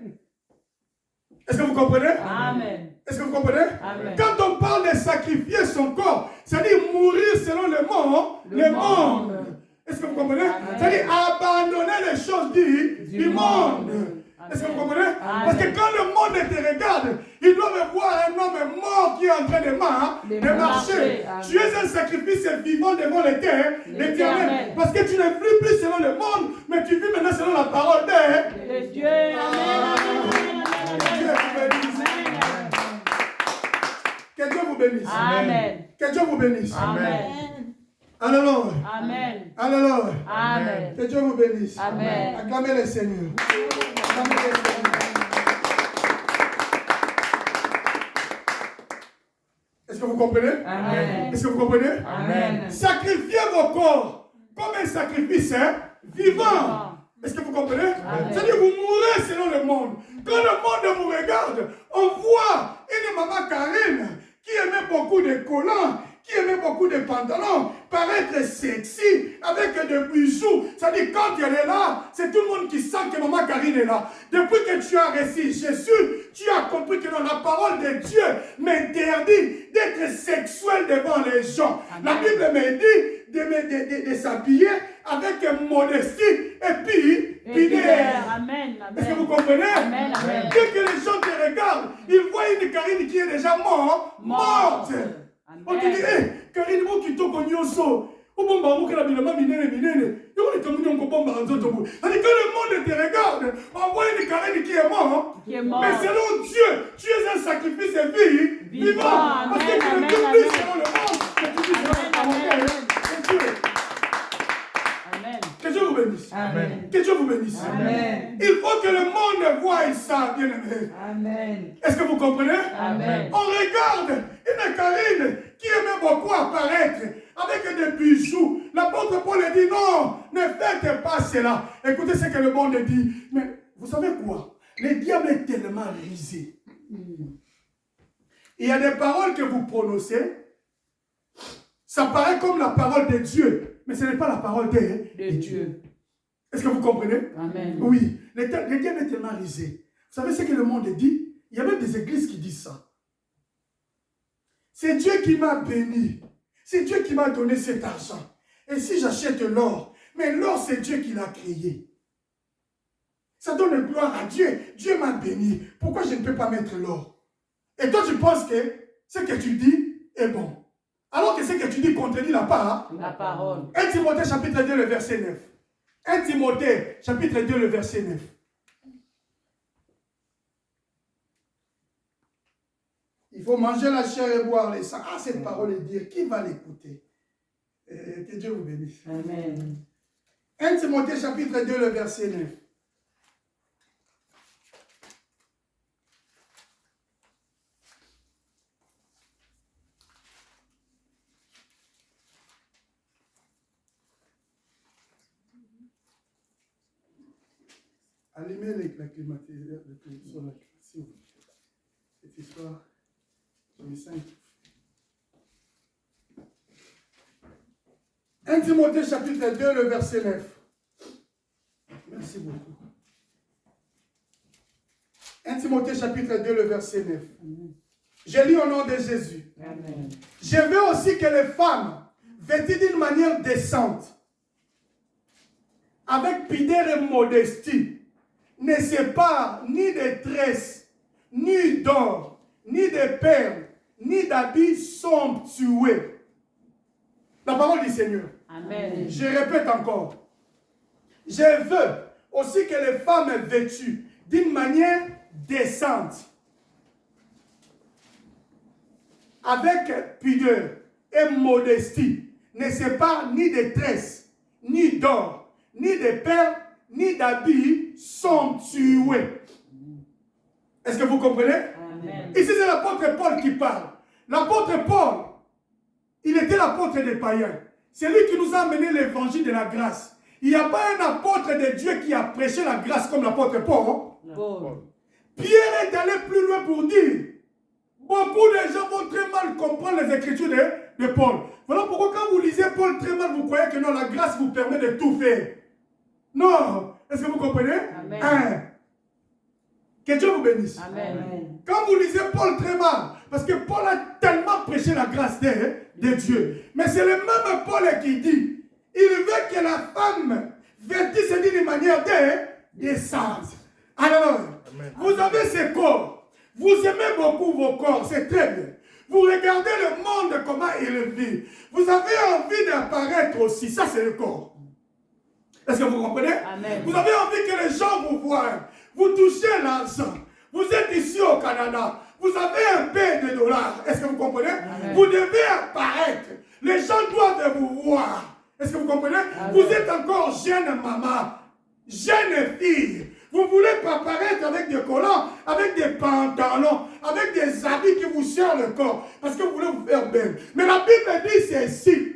Est-ce que vous comprenez?
Amen.
Est-ce que vous comprenez?
Amen.
Quand on parle de sacrifier son corps, c'est-à-dire mourir selon le monde. Est-ce que vous comprenez? C'est-à-dire abandonner les choses du monde. Est-ce que vous comprenez? Parce que quand le monde te regarde, ils doivent voir un homme mort qui est en train de marcher. Tu es un sacrifice vivant devant l'Éternel. Parce que tu ne vis plus selon le monde, mais tu vis maintenant selon la parole de
Dieu. Amen.
Que Dieu vous bénisse.
Amen.
Que Dieu vous bénisse.
Amen.
Alléluia.
Amen.
Alléluia.
Amen.
Que Dieu vous bénisse.
Amen.
Acclamez le Seigneur. Acclamez le Seigneur. Est-ce que vous comprenez?
Amen.
Est-ce que vous comprenez?
Amen.
Sacrifiez vos corps comme un sacrifice vivant. Est-ce que vous comprenez? C'est-à-dire que vous mourrez selon le monde. Quand le monde vous regarde, on voit une maman Karine qui aimait beaucoup de collants, qui aimait beaucoup de pantalons, paraître sexy, avec des bijoux. C'est-à-dire quand elle est là, c'est tout le monde qui sent que maman Karine est là. Depuis que tu as reçu Jésus, tu as compris que dans la parole de Dieu m'interdit d'être sexuel devant les gens. Amen. La Bible me dit de s'habiller avec modestie et puis
Amen.
Est-ce que vous comprenez?
Amen. Amen.
Dès que les gens te regardent, ils voient une Karine qui est déjà morte. On te dit, hé, Karine, moi qui t'en connais au saut. Au bon bambou, que la bilama minene. Yo, on est comme nous, on comprend par un autre bout. C'est-à-dire que le monde te regarde. On voit une Karine qui est morte.
Qui est mort.
Mais selon Dieu, tu es un sacrifice de vie vivant. Parce que tu ne peux plus selon le monde. Que tu vis selon la parole de Dieu.
Amen.
Que Dieu vous bénisse.
Amen.
Que Dieu vous bénisse.
Amen.
Il faut que le monde voie ça, bien aimé.
Amen.
Est-ce que vous comprenez?
Amen.
On regarde une Karine qui aimait beaucoup apparaître avec des bijoux. L'apôtre Paul dit non, ne faites pas cela. Écoutez ce que le monde dit. Mais vous savez quoi? Le diable est tellement risé. Il y a des paroles que vous prononcez. Ça paraît comme la parole de Dieu, mais ce n'est pas la parole de Dieu. Est-ce que vous comprenez?
Amen.
Oui. Le diable est tellement risé. Vous savez ce que le monde dit? Il y a même des églises qui disent ça. C'est Dieu qui m'a béni. C'est Dieu qui m'a donné cet argent. Et si j'achète l'or, mais l'or c'est Dieu qui l'a créé. Ça donne gloire à Dieu. Dieu m'a béni. Pourquoi je ne peux pas mettre l'or? Et toi tu penses que ce que tu dis est bon. Alors que ce que tu dis contredit la
parole.
1 Timothée chapitre 2 le verset 9. 1 Timothée chapitre 2 le verset 9. Il faut manger la chair et boire les sangs. Ah, cette parole est dire, qui va l'écouter? Que Dieu vous bénisse.
Amen.
1 Timothée chapitre 2, le verset 9. Allumez la climatiseur sur la s'il vous plaît. Cette histoire, je me sens. 1 Timothée chapitre 2, le verset 9. Merci beaucoup. 1 Timothée chapitre 2, le verset 9. Je lis au nom de Jésus.
Amen.
Je veux aussi que les femmes, vêtues d'une manière décente, avec pudeur et modestie, ne séparent ni de tresses, ni d'or, ni de perles, ni d'habits somptueux. La parole du Seigneur.
Amen.
Je répète encore. Je veux aussi que les femmes vêtues d'une manière décente, avec pudeur et modestie, ne séparent ni de tresses, ni d'or, ni de perles, ni d'habits somptueux. Est-ce que vous comprenez?
Amen.
Ici, c'est l'apôtre Paul qui parle. L'apôtre Paul, il était l'apôtre des païens. C'est lui qui nous a amené l'évangile de la grâce. Il n'y a pas un apôtre de Dieu qui a prêché la grâce comme l'apôtre Paul. Pierre est allé plus loin pour dire, beaucoup de gens vont très mal comprendre les écritures de Paul. Voilà pourquoi quand vous lisez Paul très mal, vous croyez que non, la grâce vous permet de tout faire. Non. Est-ce que vous comprenez?
Amen.
Que Dieu vous bénisse.
Amen.
Quand vous lisez Paul très mal, parce que Paul a tellement prêché la grâce de Dieu. Mais c'est le même Paul qui dit, il veut que la femme vêtisse d'une manière décente. Alors, vous avez ce corps. Vous aimez beaucoup vos corps, c'est très bien. Vous regardez le monde, comment il vit. Vous avez envie d'apparaître aussi. Ça, c'est le corps. Est-ce que vous comprenez?
Amen.
Vous avez envie que les gens vous voient. Vous touchez l'argent. Vous êtes ici au Canada. Vous avez un peu de dollars. Est-ce que vous comprenez?
Amen.
Vous devez apparaître. Les gens doivent vous voir. Est-ce que vous comprenez?
Amen.
Vous êtes encore jeune maman, jeune fille. Vous voulez pas apparaître avec des collants, avec des pantalons, avec des habits qui vous serrent le corps. Parce que vous voulez vous faire belle. Mais la Bible dit ceci.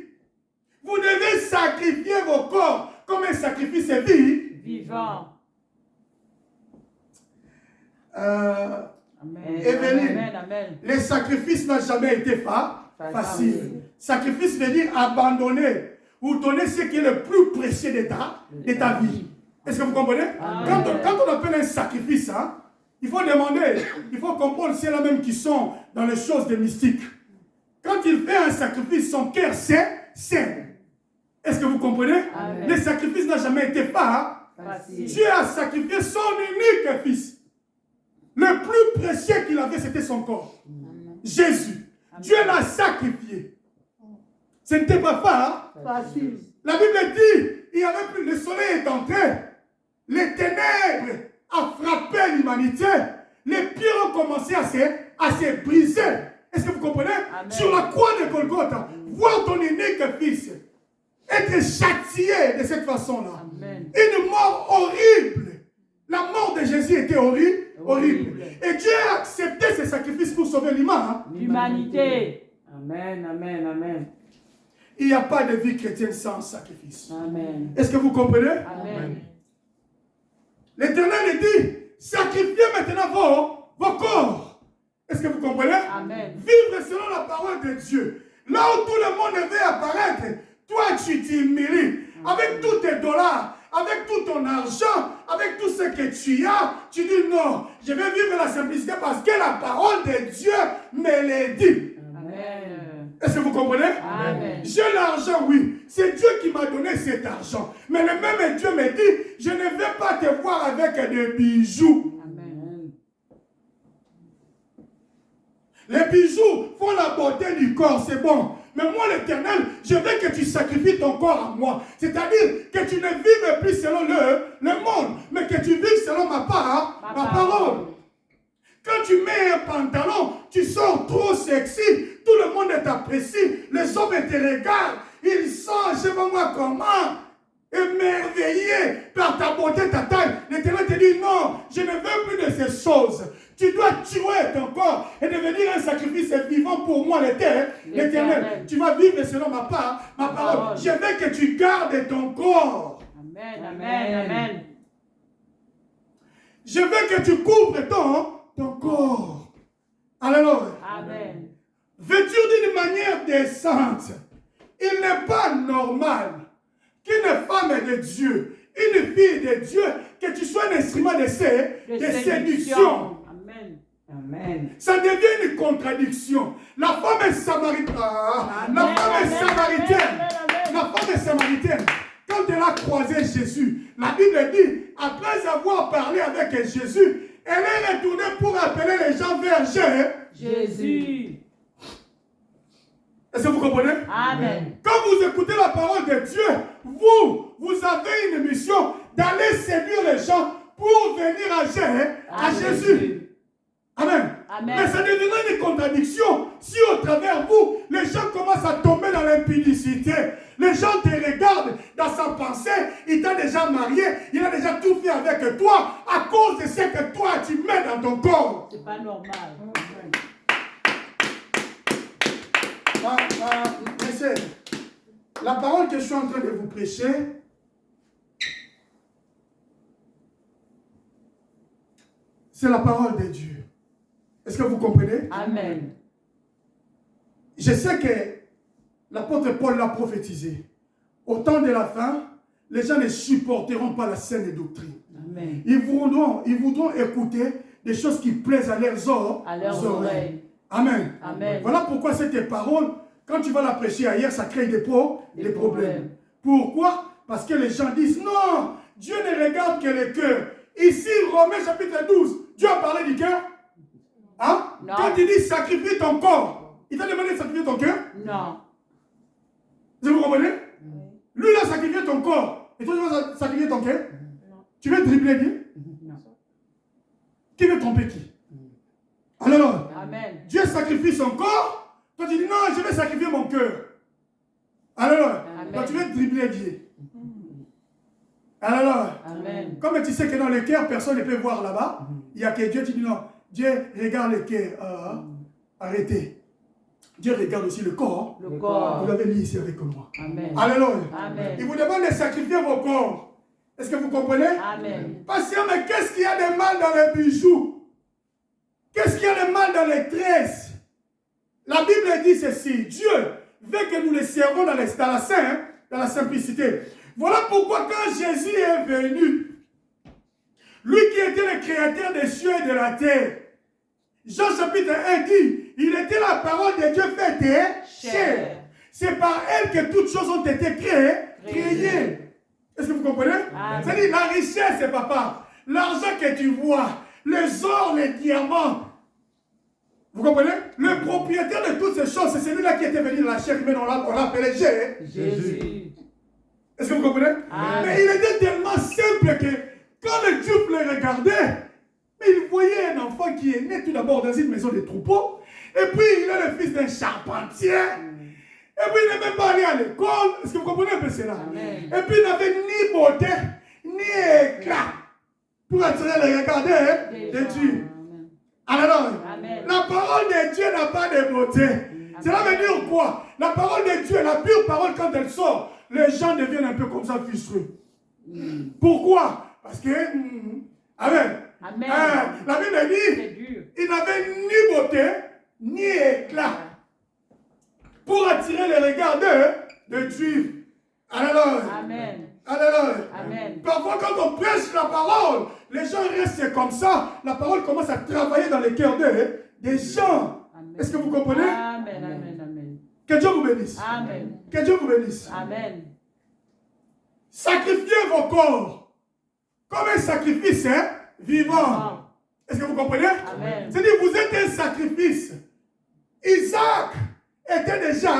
Vous devez sacrifier vos corps comme un sacrifice
Vivant.
Amen. Evelyne,
Amen.
les sacrifices n'ont jamais été facile. Sacrifice veut dire abandonner ou donner ce qui est le plus précieux de ta vie. Est-ce que vous comprenez? Quand on appelle un sacrifice, hein, il faut demander, il faut comprendre c'est là-même qui sont dans les choses de mystique. Quand il fait un sacrifice, son cœur saint. Est-ce que vous comprenez?
Amen.
Le sacrifice n'a jamais été facile. Dieu a sacrifié son unique fils. Le plus précieux qu'il avait, c'était son corps. Jésus. Dieu l'a sacrifié. Ce n'était pas
Facile.
La Bible dit, il y avait plus, le soleil est entré, les ténèbres ont frappé l'humanité, les pierres ont commencé à se briser. Est-ce que vous comprenez?
Amen.
Sur la croix de Golgotha, voir ton unique fils être châtié de cette façon-là.
Amen.
Une mort horrible. La mort de Jésus était horrible. Et Dieu a accepté ce sacrifice pour sauver l'humain.
L'humanité.
Amen, amen, amen.
Il n'y a pas de vie chrétienne sans sacrifice.
Amen.
Est-ce que vous comprenez?
Amen.
L'Éternel dit, sacrifiez maintenant vos corps. Est-ce que vous comprenez?
Amen.
Vivre selon la parole de Dieu. Là où tout le monde veut apparaître, toi tu t'humilies. Avec tous tes dollars, avec tout ton argent, avec tout ce que tu as, tu dis non, je vais vivre la simplicité parce que la parole de Dieu me l'a dit.
Amen.
Est-ce que vous comprenez?
Amen.
J'ai l'argent, oui. C'est Dieu qui m'a donné cet argent. Mais le même Dieu me dit, je ne vais pas te voir avec des bijoux.
Amen.
Les bijoux font la beauté du corps, c'est bon. Mais moi, l'Éternel, je veux que tu sacrifies ton corps à moi. C'est-à-dire que tu ne vives plus selon le monde, mais que tu vives selon ma parole. Quand tu mets un pantalon, tu sors trop sexy, tout le monde t'apprécie, les hommes te regardent, ils sont, je ne sais pas moi comment, émerveillés par ta beauté, ta taille. L'Éternel te dit non, je ne veux plus de ces choses. Tu dois tuer ton corps et devenir un sacrifice vivant pour moi, l'Éternel. Tu vas vivre selon ma parole. Je veux que tu gardes ton corps.
Amen. Amen. Amen.
Je veux que tu couvres ton corps. Alléluia.
Amen.
Vêtu d'une manière décente. Il n'est pas normal qu'une femme de Dieu, une fille de Dieu, que tu sois un instrument de séduction.
Amen.
Amen.
Ça devient une contradiction. La femme est samaritaine. La femme est samaritaine. La femme est samaritaine. Quand elle a croisé Jésus, la Bible dit, après avoir parlé avec Jésus, elle est retournée pour appeler les gens vers
Jésus.
Est-ce que vous comprenez?
Amen.
Quand vous écoutez la parole de Dieu, vous avez une mission d'aller séduire les gens pour venir à Jésus. Amen.
Amen.
Mais ça devient une contradiction si au travers vous, les gens commencent à tomber dans l'impudicité. Les gens te regardent dans sa pensée, il t'a déjà marié, il a déjà tout fait avec toi à cause de ce que toi tu mets dans ton corps.
C'est pas normal.
Monsieur, la parole que je suis en train de vous prêcher, c'est la parole de Dieu. Est-ce que vous comprenez?
Amen.
Je sais que l'apôtre Paul l'a prophétisé. Au temps de la fin, les gens ne supporteront pas la saine doctrine.
Amen.
Ils voudront écouter des choses qui plaisent à leurs
oreilles.
Amen.
Amen.
Voilà pourquoi cette parole, quand tu vas la prêcher ailleurs, ça crée des problèmes. Pourquoi? Parce que les gens disent, non, Dieu ne regarde que le cœur. Ici, Romains chapitre 12, Dieu a parlé du cœur. Hein?
Non.
Quand il dit sacrifie ton corps, il t'a demandé de sacrifier ton cœur?
Non.
Vous comprenez? Lui, il a sacrifié ton corps. Et toi, tu vas sacrifier ton cœur?
Non.
Tu veux dribbler Dieu?
Non.
Qui veut tromper qui? Alors,
Amen.
Dieu sacrifie son corps. Toi, tu dis non, je vais sacrifier mon cœur. Alors, toi, tu veux dribbler Dieu. Alors,
Amen.
comme tu sais que dans le cœur, personne ne peut voir là-bas, il n'y a que Dieu, tu dis non, Dieu regarde le cœur. Arrêtez. Dieu regarde aussi le corps.
Le corps.
Vous l'avez lu ici avec moi.
Amen.
Alléluia.
Amen.
Il vous demande de sacrifier vos corps. Est-ce que vous comprenez?
Amen.
Pasteur, mais qu'est-ce qu'il y a de mal dans les bijoux? Qu'est-ce qu'il y a de mal dans les tresses? La Bible dit ceci. Dieu veut que nous le servons dans la simplicité. Voilà pourquoi quand Jésus est venu, lui qui était le créateur des cieux et de la terre, Jean chapitre 1 dit, il était la parole de Dieu faite chair. C'est par elle que toutes choses ont été créées. Est-ce que vous comprenez? C'est-à-dire la richesse, papa, l'argent que tu vois, les ors, les diamants, Vous comprenez? Le propriétaire de toutes ces choses, c'est celui-là qui était venu dans la chair humaine, on l'appelait
Jésus.
Est-ce que vous comprenez?
Amen.
Mais il était tellement simple que quand le Dieu le regardait, il voyait un enfant qui est né tout d'abord dans une maison de troupeaux, et puis il est le fils d'un charpentier, et puis il n'est même pas allé à l'école. Est-ce que vous comprenez un peu cela?
Amen.
Et puis il n'avait ni beauté, ni éclat pour attirer le regard de Dieu. Alors,
Amen.
la parole de Dieu n'a pas de beauté. Cela veut dire quoi? La parole de Dieu, la pure parole, quand elle sort, les gens deviennent un peu comme ça frustrés. Pourquoi? Parce que, amen.
Amen.
La Bible
C'est
dit,
dur.
il n'avait ni beauté, ni éclat pour attirer les regards de Dieu. Alors,
Amen.
alors,
Amen.
parfois quand on prêche la parole, les gens restent comme ça. La parole commence à travailler dans les cœurs des gens.
Amen.
Est-ce que vous comprenez?
Amen. Amen. Amen.
Que Dieu vous bénisse.
Amen.
Que Dieu vous bénisse.
Amen.
Sacrifiez vos corps comme un sacrifice vivant. Est-ce que vous comprenez?
Amen.
C'est-à-dire, vous êtes un sacrifice. Isaac était déjà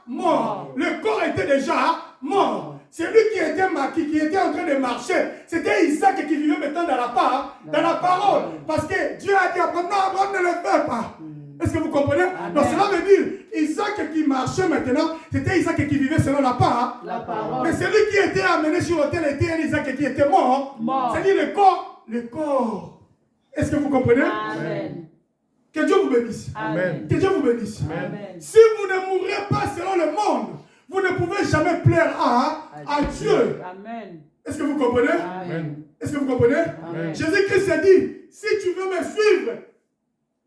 mort. Le corps était déjà mort. Celui qui était marqué, qui était en train de marcher, c'était Isaac qui vivait maintenant dans la parole. Parce que Dieu a dit à Abraham, non, Abraham ne le fait pas. Est-ce que vous comprenez? Donc cela veut dire, Isaac qui marchait maintenant, c'était Isaac qui vivait selon la parole. Mais celui qui était amené sur l'autel était un Isaac qui était mort. C'est-à-dire le corps. Est-ce que vous comprenez?
Amen.
Que Dieu vous bénisse.
Amen.
Que Dieu vous bénisse.
Amen.
Si vous ne mourrez pas selon le monde, vous ne pouvez jamais plaire à Dieu.
Amen.
Est-ce que vous comprenez?
Amen.
Est-ce que vous comprenez?
Amen.
Jésus-Christ a dit, si tu veux me suivre,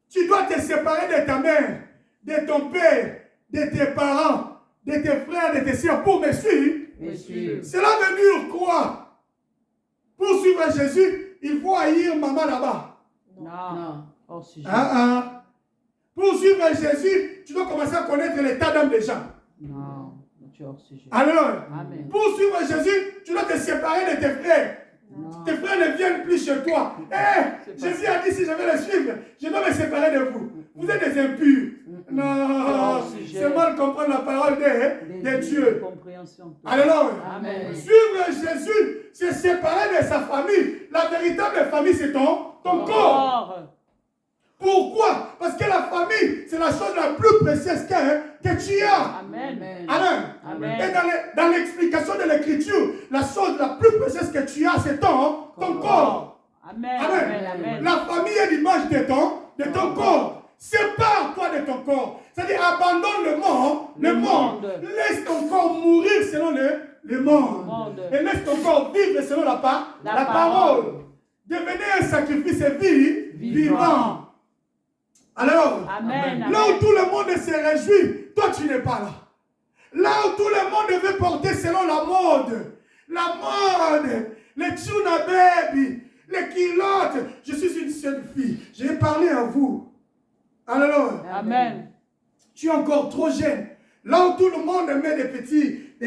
tu dois te séparer de ta mère, de ton père, de tes parents, de tes frères, de tes soeurs pour me suivre.
Monsieur.
Cela veut dire quoi? Pour suivre Jésus, il faut haïr maman là-bas.
Non. Hors sujet.
Pour suivre Jésus, tu dois commencer à connaître l'état d'âme des gens.
Non. Tu es hors sujet.
Alors,
Amen.
pour suivre Jésus, tu dois te séparer de tes frères.
Non.
Tes frères ne viennent plus chez toi. Jésus a dit, si je vais le suivre, je dois me séparer de vous. Vous êtes des impurs. Non, c'est mal comprendre la parole de Dieu. Alléluia.
Amen.
Suivre Jésus, c'est séparer de sa famille. La véritable famille, c'est ton corps. Pourquoi? Parce que la famille, c'est la chose la plus précieuse que tu as.
Amen.
Amen. Et dans l'explication de l'Écriture, la chose la plus précieuse que tu as, c'est ton corps.
Amen.
La famille est l'image de ton corps. Sépare-toi de ton corps. C'est-à-dire, abandonne le monde. Laisse ton corps mourir selon le monde. Et laisse ton corps vivre selon la parole. Devenez un sacrifice vivant. Alors, là où tout le monde se réjouit, toi tu n'es pas là. Là où tout le monde veut porter selon la mode, les tuna baby, les culottes. Je suis une seule fille. J'ai parlé à vous. Alors,
Amen.
Tu es encore trop jeune. Là où tout le monde met des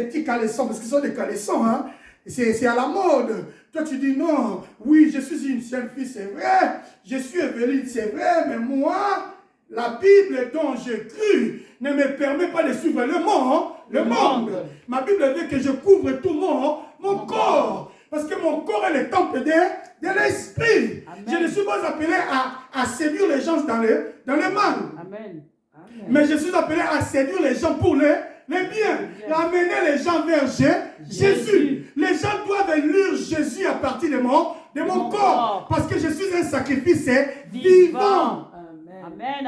petits caleçons, parce qu'ils sont des caleçons, hein. C'est à la mode. Toi, tu dis non, oui, je suis une seule fille, c'est vrai. Je suis Evelyne, c'est vrai, mais moi, la Bible dont j'ai cru ne me permet pas de suivre le monde. Ma Bible veut que je couvre tout mon corps. Parce que mon corps est le temple de l'esprit. Je ne suis pas appelé à séduire les gens dans le mal.
Amen.
Mais je suis appelé à séduire les gens pour les biens. Et amener les gens vers Jésus. Les gens doivent lire Jésus à partir de mon corps. Parce que je suis un sacrifice vivant.
Amen.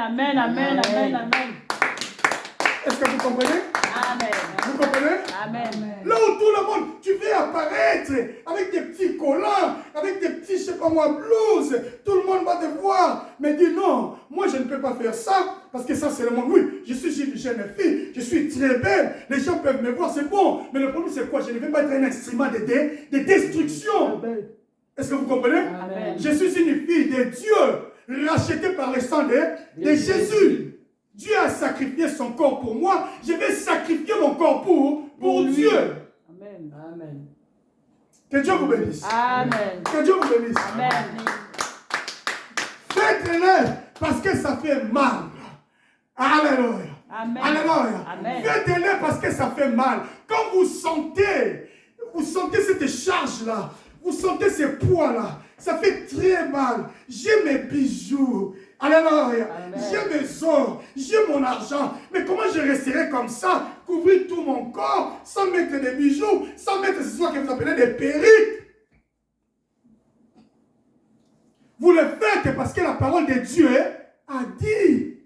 Est-ce que vous comprenez?
Amen.
Vous comprenez?
Amen.
Là où tout le monde, tu veux apparaître avec des petits collants, avec des petits, je sais pas moi, blouses, tout le monde va te voir. Mais dis non, moi je ne peux pas faire ça, parce que ça c'est le monde. Oui, je suis une jeune fille, je suis très belle, les gens peuvent me voir, c'est bon. Mais le problème c'est quoi? Je ne vais pas être un instrument de destruction. Est-ce que vous comprenez?
Amen.
Je suis une fille de Dieu, rachetée par le sang de Jésus. Dieu a sacrifié son corps pour moi. Je vais sacrifier mon corps pour Dieu.
Amen.
Que Dieu vous bénisse.
Amen.
Que Dieu vous bénisse.
Amen.
Faites-le parce que ça fait mal. Alléluia.
Amen.
Alléluia.
Amen.
Faites-le parce que ça fait mal. Quand vous sentez cette charge-là, vous sentez ces poids-là, ça fait très mal. J'ai mes bijoux. Alléluia. J'ai mes or, j'ai mon argent. Mais comment je resterai comme ça, couvrir tout mon corps, sans mettre des bijoux, sans mettre ce soit que vous appelez des perruques? Vous le faites parce que la parole de Dieu a dit.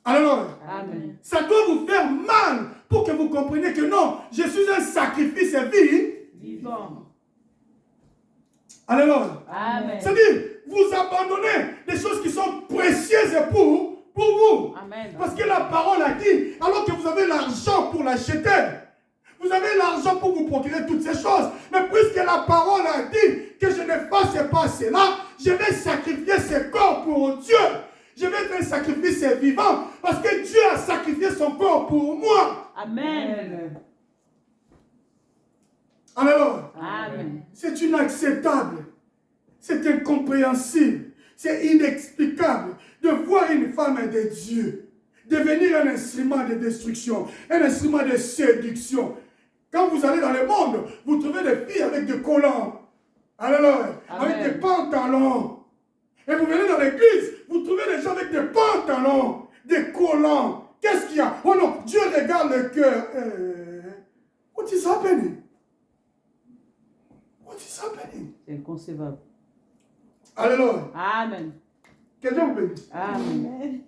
Alléluia.
Amen.
Ça doit vous faire mal pour que vous compreniez que non, je suis un sacrifice
vivant.
Alléluia.
Amen.
C'est-à-dire, vous abandonnez des choses qui sont précieuses pour vous.
Amen.
Parce que la parole a dit, alors que vous avez l'argent pour l'acheter, vous avez l'argent pour vous procurer toutes ces choses. Mais puisque la parole a dit que je ne fasse pas cela, je vais sacrifier ce corps pour Dieu. Je vais être un sacrifice vivant parce que Dieu a sacrifié son corps pour moi.
Amen.
Alors,
Amen.
c'est inacceptable, c'est incompréhensible, c'est inexplicable de voir une femme de Dieu devenir un instrument de destruction, un instrument de séduction. Quand vous allez dans le monde, vous trouvez des filles avec des collants, avec des pantalons. Et vous venez dans l'église, vous trouvez des gens avec des pantalons, des collants. Qu'est-ce qu'il y a? Oh non, Dieu regarde le cœur. What is happening? What is happening?
C'est inconcevable.
Alléluia.
Amen.
Quelqu'un vous bénisse.
Amen.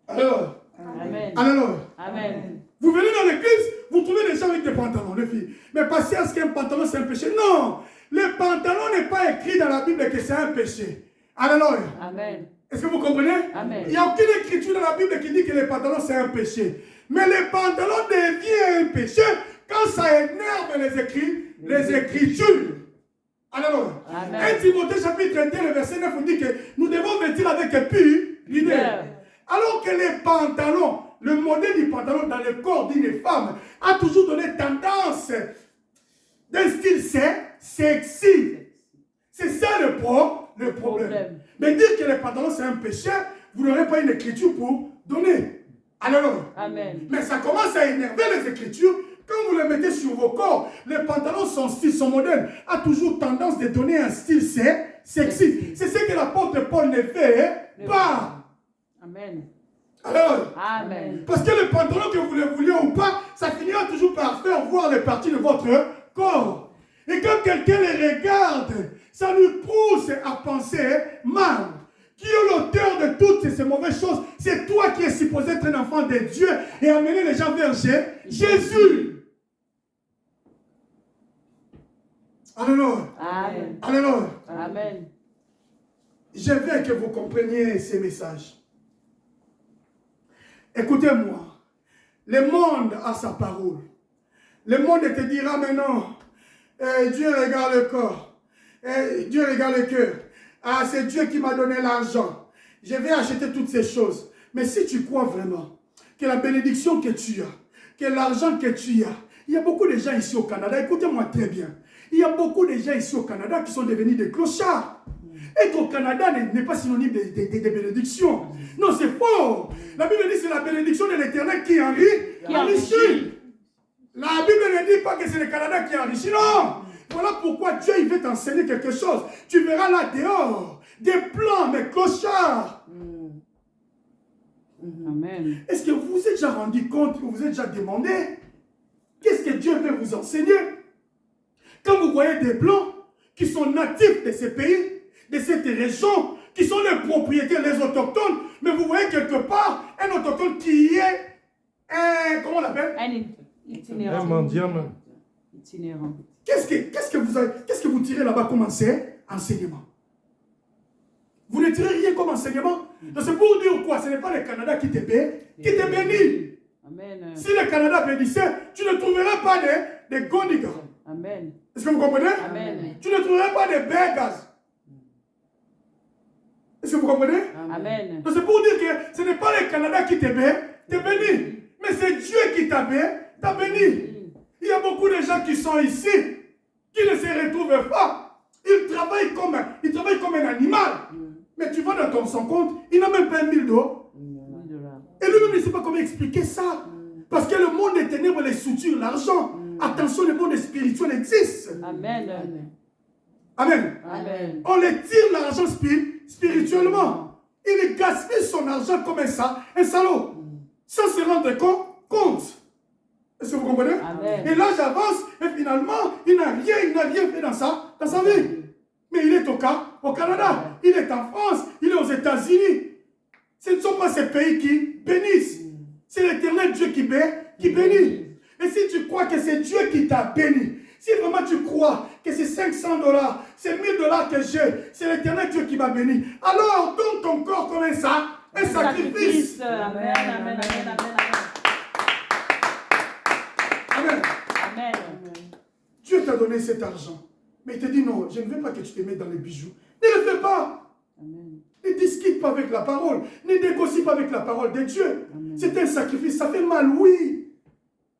Alléluia.
Amen.
Alléluia.
Amen.
Vous venez dans l'église, vous trouvez des gens avec des pantalons, les filles. Mais passez à ce qu'un pantalon c'est un péché. Non, le pantalon n'est pas écrit dans la Bible que c'est un péché. Alléluia.
Amen.
Est-ce que vous comprenez?
Amen.
Il n'y a aucune écriture dans la Bible qui dit que le pantalon c'est un péché. Mais le pantalon devient un péché quand ça énerve les Écritures. Alléluia.
Amen.
1 Timothée chapitre 1, le verset 9 vous dit que nous devons vêtir avec pudeur. Alors que les pantalons, le modèle du pantalon dans le corps d'une femme a toujours donné tendance d'un style sexy. C'est ça le problème. Mais dire que le pantalon c'est un péché, vous n'aurez pas une écriture pour donner. Alléluia.
Amen.
Mais ça commence à énerver les Écritures. Quand vous les mettez sur vos corps, les pantalons, son style, son modèle, a toujours tendance de donner un style sexy. C'est ce que l'apôtre Paul ne fait pas.
Amen.
Alors,
Amen.
parce que le pantalon que vous le vouliez ou pas, ça finira toujours par faire voir les parties de votre corps. Et quand quelqu'un les regarde, ça lui pousse à penser mal. Qui est l'auteur de toutes ces mauvaises choses? C'est toi qui es supposé être un enfant de Dieu et amener les gens vers Jésus. Alléluia.
Amen.
Alléluia.
Amen.
Je veux que vous compreniez ces messages. Écoutez-moi. Le monde a sa parole. Le monde te dira maintenant, Dieu regarde le corps. Dieu regarde le cœur. Ah, c'est Dieu qui m'a donné l'argent. Je vais acheter toutes ces choses. Mais si tu crois vraiment que la bénédiction que tu as, que l'argent que tu as, il y a beaucoup de gens ici au Canada, écoutez-moi très bien, il y a beaucoup de gens ici au Canada qui sont devenus des clochards. Être au Canada n'est pas synonyme de bénédiction. Non, c'est faux. La Bible dit que c'est la bénédiction de l'Éternel qui enrichit. La Bible ne dit pas que c'est le Canada qui enrichit. Non. Voilà pourquoi Dieu il veut t'enseigner quelque chose. Tu verras là dehors des plans, des clochards.
Amen.
Est-ce que vous vous êtes déjà rendu compte, vous vous êtes déjà demandé qu'est-ce que Dieu veut vous enseigner? Quand vous voyez des blancs qui sont natifs de ces pays, de cette région, qui sont les propriétaires, les autochtones, mais vous voyez quelque part un autochtone qui est comment on l'appelle?
Un itinérant.
Un mendiant.
Itinérant.
Qu'est-ce que vous tirez là-bas comme enseignement? Vous ne tirez rien comme enseignement. Donc c'est pour dire quoi? Ce n'est pas le Canada qui te bénit.
Amen.
Si le Canada bénissait, tu ne trouverais pas des Gondigas.
Amen.
Est-ce que vous comprenez?
Amen.
Tu ne trouverais pas des beggars. Est-ce que vous comprenez?
Amen.
Donc c'est pour dire que ce n'est pas le Canada qui te bénit, mais c'est Dieu qui t'a béni. Il y a beaucoup de gens qui sont ici, qui ne se retrouvent pas. Ils travaillent comme un animal. Mais tu vas dans son compte, il n'a même pas 1 000 $. Et lui-même, il ne sait pas comment expliquer ça. Parce que le monde des ténèbres les structure l'argent. Attention, le monde spirituel existe.
Amen.
Amen.
Amen.
On les tire l'argent spirituellement. Il gaspille son argent comme un salaud. Sans se rendre compte. Est-ce que vous comprenez?
Amen.
Et là, j'avance et finalement, il n'a rien fait dans sa vie. Mais il est au Canada, il est en France, il est aux États-Unis. Ce ne sont pas ces pays qui bénissent. C'est l'Éternel Dieu qui bénit. Et si tu crois que c'est Dieu qui t'a béni, si vraiment tu crois que c'est 500 $, c'est 1000 $ que j'ai, c'est l'Éternel Dieu qui m'a béni, alors donne ton corps comme un sacrifice.
Amen. Amen. Amen.
Amen.
Amen.
Dieu t'a donné cet argent. Mais il te dit non, je ne veux pas que tu te mettes dans les bijoux. Ne le fais pas.
Amen.
Ne discute pas avec la parole. Ne négocie pas avec la parole de Dieu. C'est un sacrifice. Ça fait mal, oui.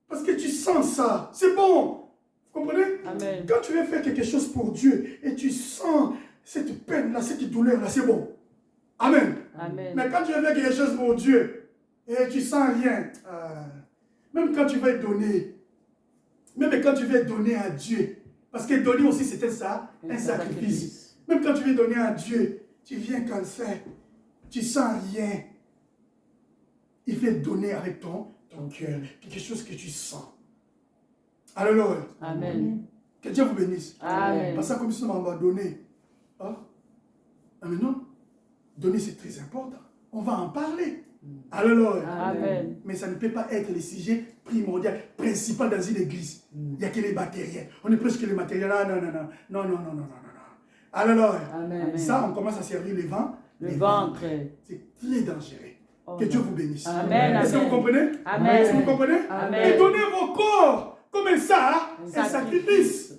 Parce que tu sens ça. C'est bon. Vous comprenez?
Amen.
Quand tu veux faire quelque chose pour Dieu et tu sens cette peine-là, cette douleur-là, c'est bon. Amen.
Amen.
Mais quand tu veux faire quelque chose pour Dieu et tu sens rien, même quand tu veux donner, à Dieu, parce que donner aussi c'est un sacrifice. Même quand tu veux donner à Dieu, tu viens comme ça, tu sens rien. Il fait donner avec ton cœur, quelque chose que tu sens. Alléluia.
Amen.
Que Dieu vous bénisse.
Amen.
Parce que comme ça, on va donner. Ah, maintenant, donner c'est très important. On va en parler. Alléluia.
Amen.
Mais ça ne peut pas être le sujet primordial, principal dans une église. Il n'y a que les matériels. On est plus que les matériels. Non. Alléluia.
Amen.
Ça, on commence à servir
le ventre.
C'est très dangereux. Que Dieu vous bénisse.
Amen.
Est-ce que vous comprenez?
Amen.
Est-ce que vous comprenez?
Amen.
Et donnez vos corps comme un sacrifice.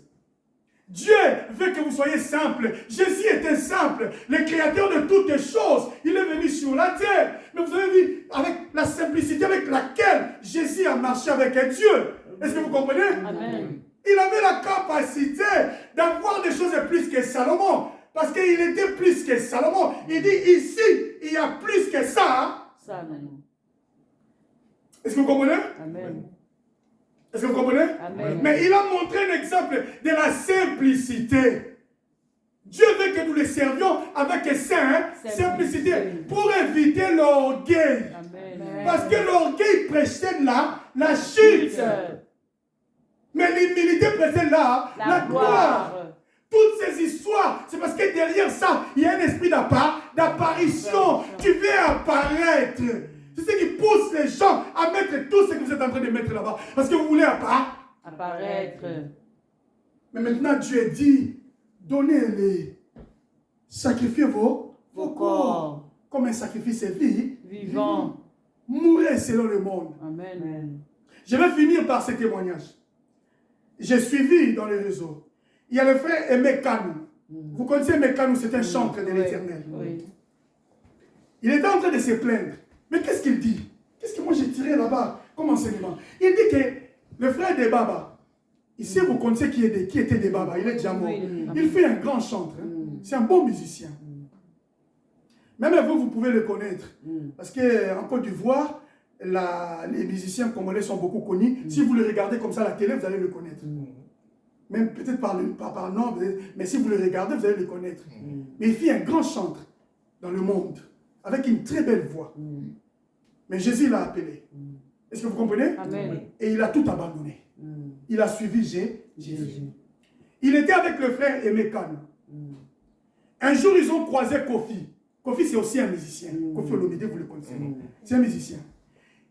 Dieu veut que vous soyez simple. Jésus était simple, le créateur de toutes les choses. Il est venu sur la terre. Mais vous avez vu, avec la simplicité avec laquelle Jésus a marché avec Dieu. Est-ce que vous comprenez?
Amen.
Il avait la capacité d'avoir des choses plus que Salomon. Parce qu'il était plus que Salomon. Il dit ici, il y a plus que ça. Est-ce que vous comprenez?
Amen.
Est-ce que vous comprenez?
Amen.
Mais il a montré un exemple de la simplicité. Dieu veut que nous le servions avec simplicité pour éviter l'orgueil. Parce que l'orgueil précède la chute. Mais l'humilité précède la gloire. Toutes ces histoires, c'est parce que derrière ça, il y a un esprit d'apparition. Tu veux apparaître. C'est ce qui pousse les gens à mettre tout ce que vous êtes en train de mettre là-bas. Parce que vous voulez
apparaître.
Mais maintenant, Dieu dit, donnez-les. Sacrifiez vos corps. Comme un sacrifice
vivant.
Mourez selon le monde.
Amen.
Je vais finir par ce témoignage. J'ai suivi dans les réseaux. Il y a le frère Aimé Kanou. Vous connaissez Aimé Kanou, c'est un chantre de l'Éternel.
Oui.
Il était en train de se plaindre. Mais qu'est-ce qu'il dit? Qu'est-ce que moi j'ai tiré là-bas comme enseignement? Il dit que le frère de Baba, ici vous connaissez qui était de Baba, il est déjà mort. Il fait un grand chantre. C'est un bon musicien. Même vous pouvez le connaître. Parce qu'en Côte d'Ivoire, les musiciens congolais sont beaucoup connus. Si vous le regardez comme ça à la télé, vous allez le connaître. Même peut-être pas par nom, mais si vous le regardez, vous allez le connaître. Mais il fait un grand chantre dans le monde, avec une très belle voix. Mais Jésus l'a appelé. Est-ce que vous comprenez?
Amen.
Et il a tout abandonné. Il a suivi Jésus. Il était avec le frère Aimé Kanou. Un jour, ils ont croisé Kofi. Kofi, c'est aussi un musicien. Kofi Olomide, vous le connaissez. C'est un musicien.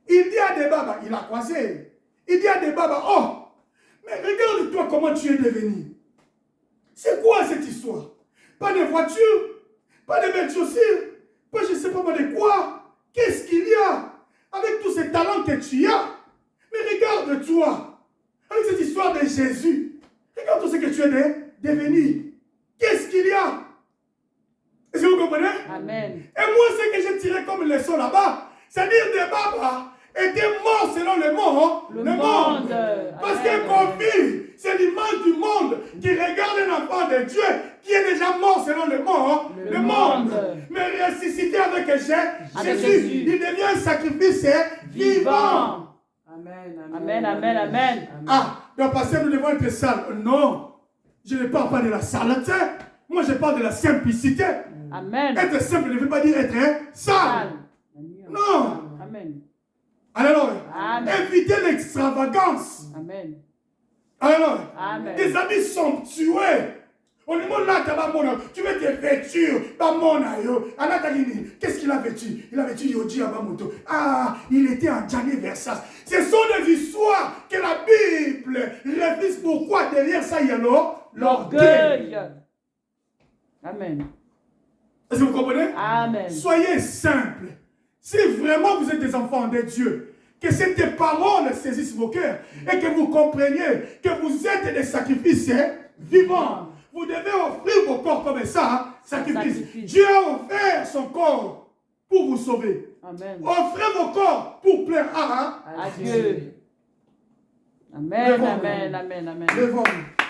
Il dit à Debaba, il a croisé. Il dit à Debaba, oh, mais regarde-toi comment tu es devenu. C'est quoi cette histoire? Pas de voiture, pas de belles chaussures, pas je ne sais pas de quoi. Qu'est-ce qu'il y a avec tous ces talents que tu as? Mais regarde-toi, avec cette histoire de Jésus. Regarde tout ce que tu es devenu. Qu'est-ce qu'il y a? Est-ce que vous comprenez?
Amen.
Et moi, ce que j'ai tiré comme leçon là-bas, c'est-à-dire de Baba, était mort selon le monde.
Le monde.
Parce
Amen.
qu'un conflit, c'est l'image du monde qui regarde un enfant de Dieu qui est déjà mort selon le monde.
Le monde.
Mais ressuscité avec
Avec
Jésus,
Jésus.
il devient un sacrifice vivant.
Amen.
Amen, amen, amen.
Ah, donc parce que nous devons être sales. Non, je ne parle pas de la saleté. Moi, je parle de la simplicité.
Amen.
Être simple ne veut pas dire être sale. Non.
Amen.
Alléluia.
Amen.
Évitez l'extravagance.
Amen.
Alléluia.
Amen.
Des habits somptueux. Au niveau là, tu veux te vêtir. Qu'est-ce qu'il a vêtu? Il a vêtu Yoji Abamoto. Ah, il était en Gianni Versace. Ce sont des histoires que la Bible refuse. Pourquoi derrière ça, il y a
L'orgueil. Amen.
Est-ce que vous comprenez?
Amen.
Soyez simples. Si vraiment vous êtes des enfants de Dieu, que cette parole saisisse vos cœurs et que vous compreniez que vous êtes des sacrifices vivants. Vous devez offrir vos corps comme ça, sacrifice. Dieu a offert son corps pour vous sauver.
Amen.
Offrez vos corps pour plaire à
Dieu. Amen, amen, amen, amen.
Levons-nous.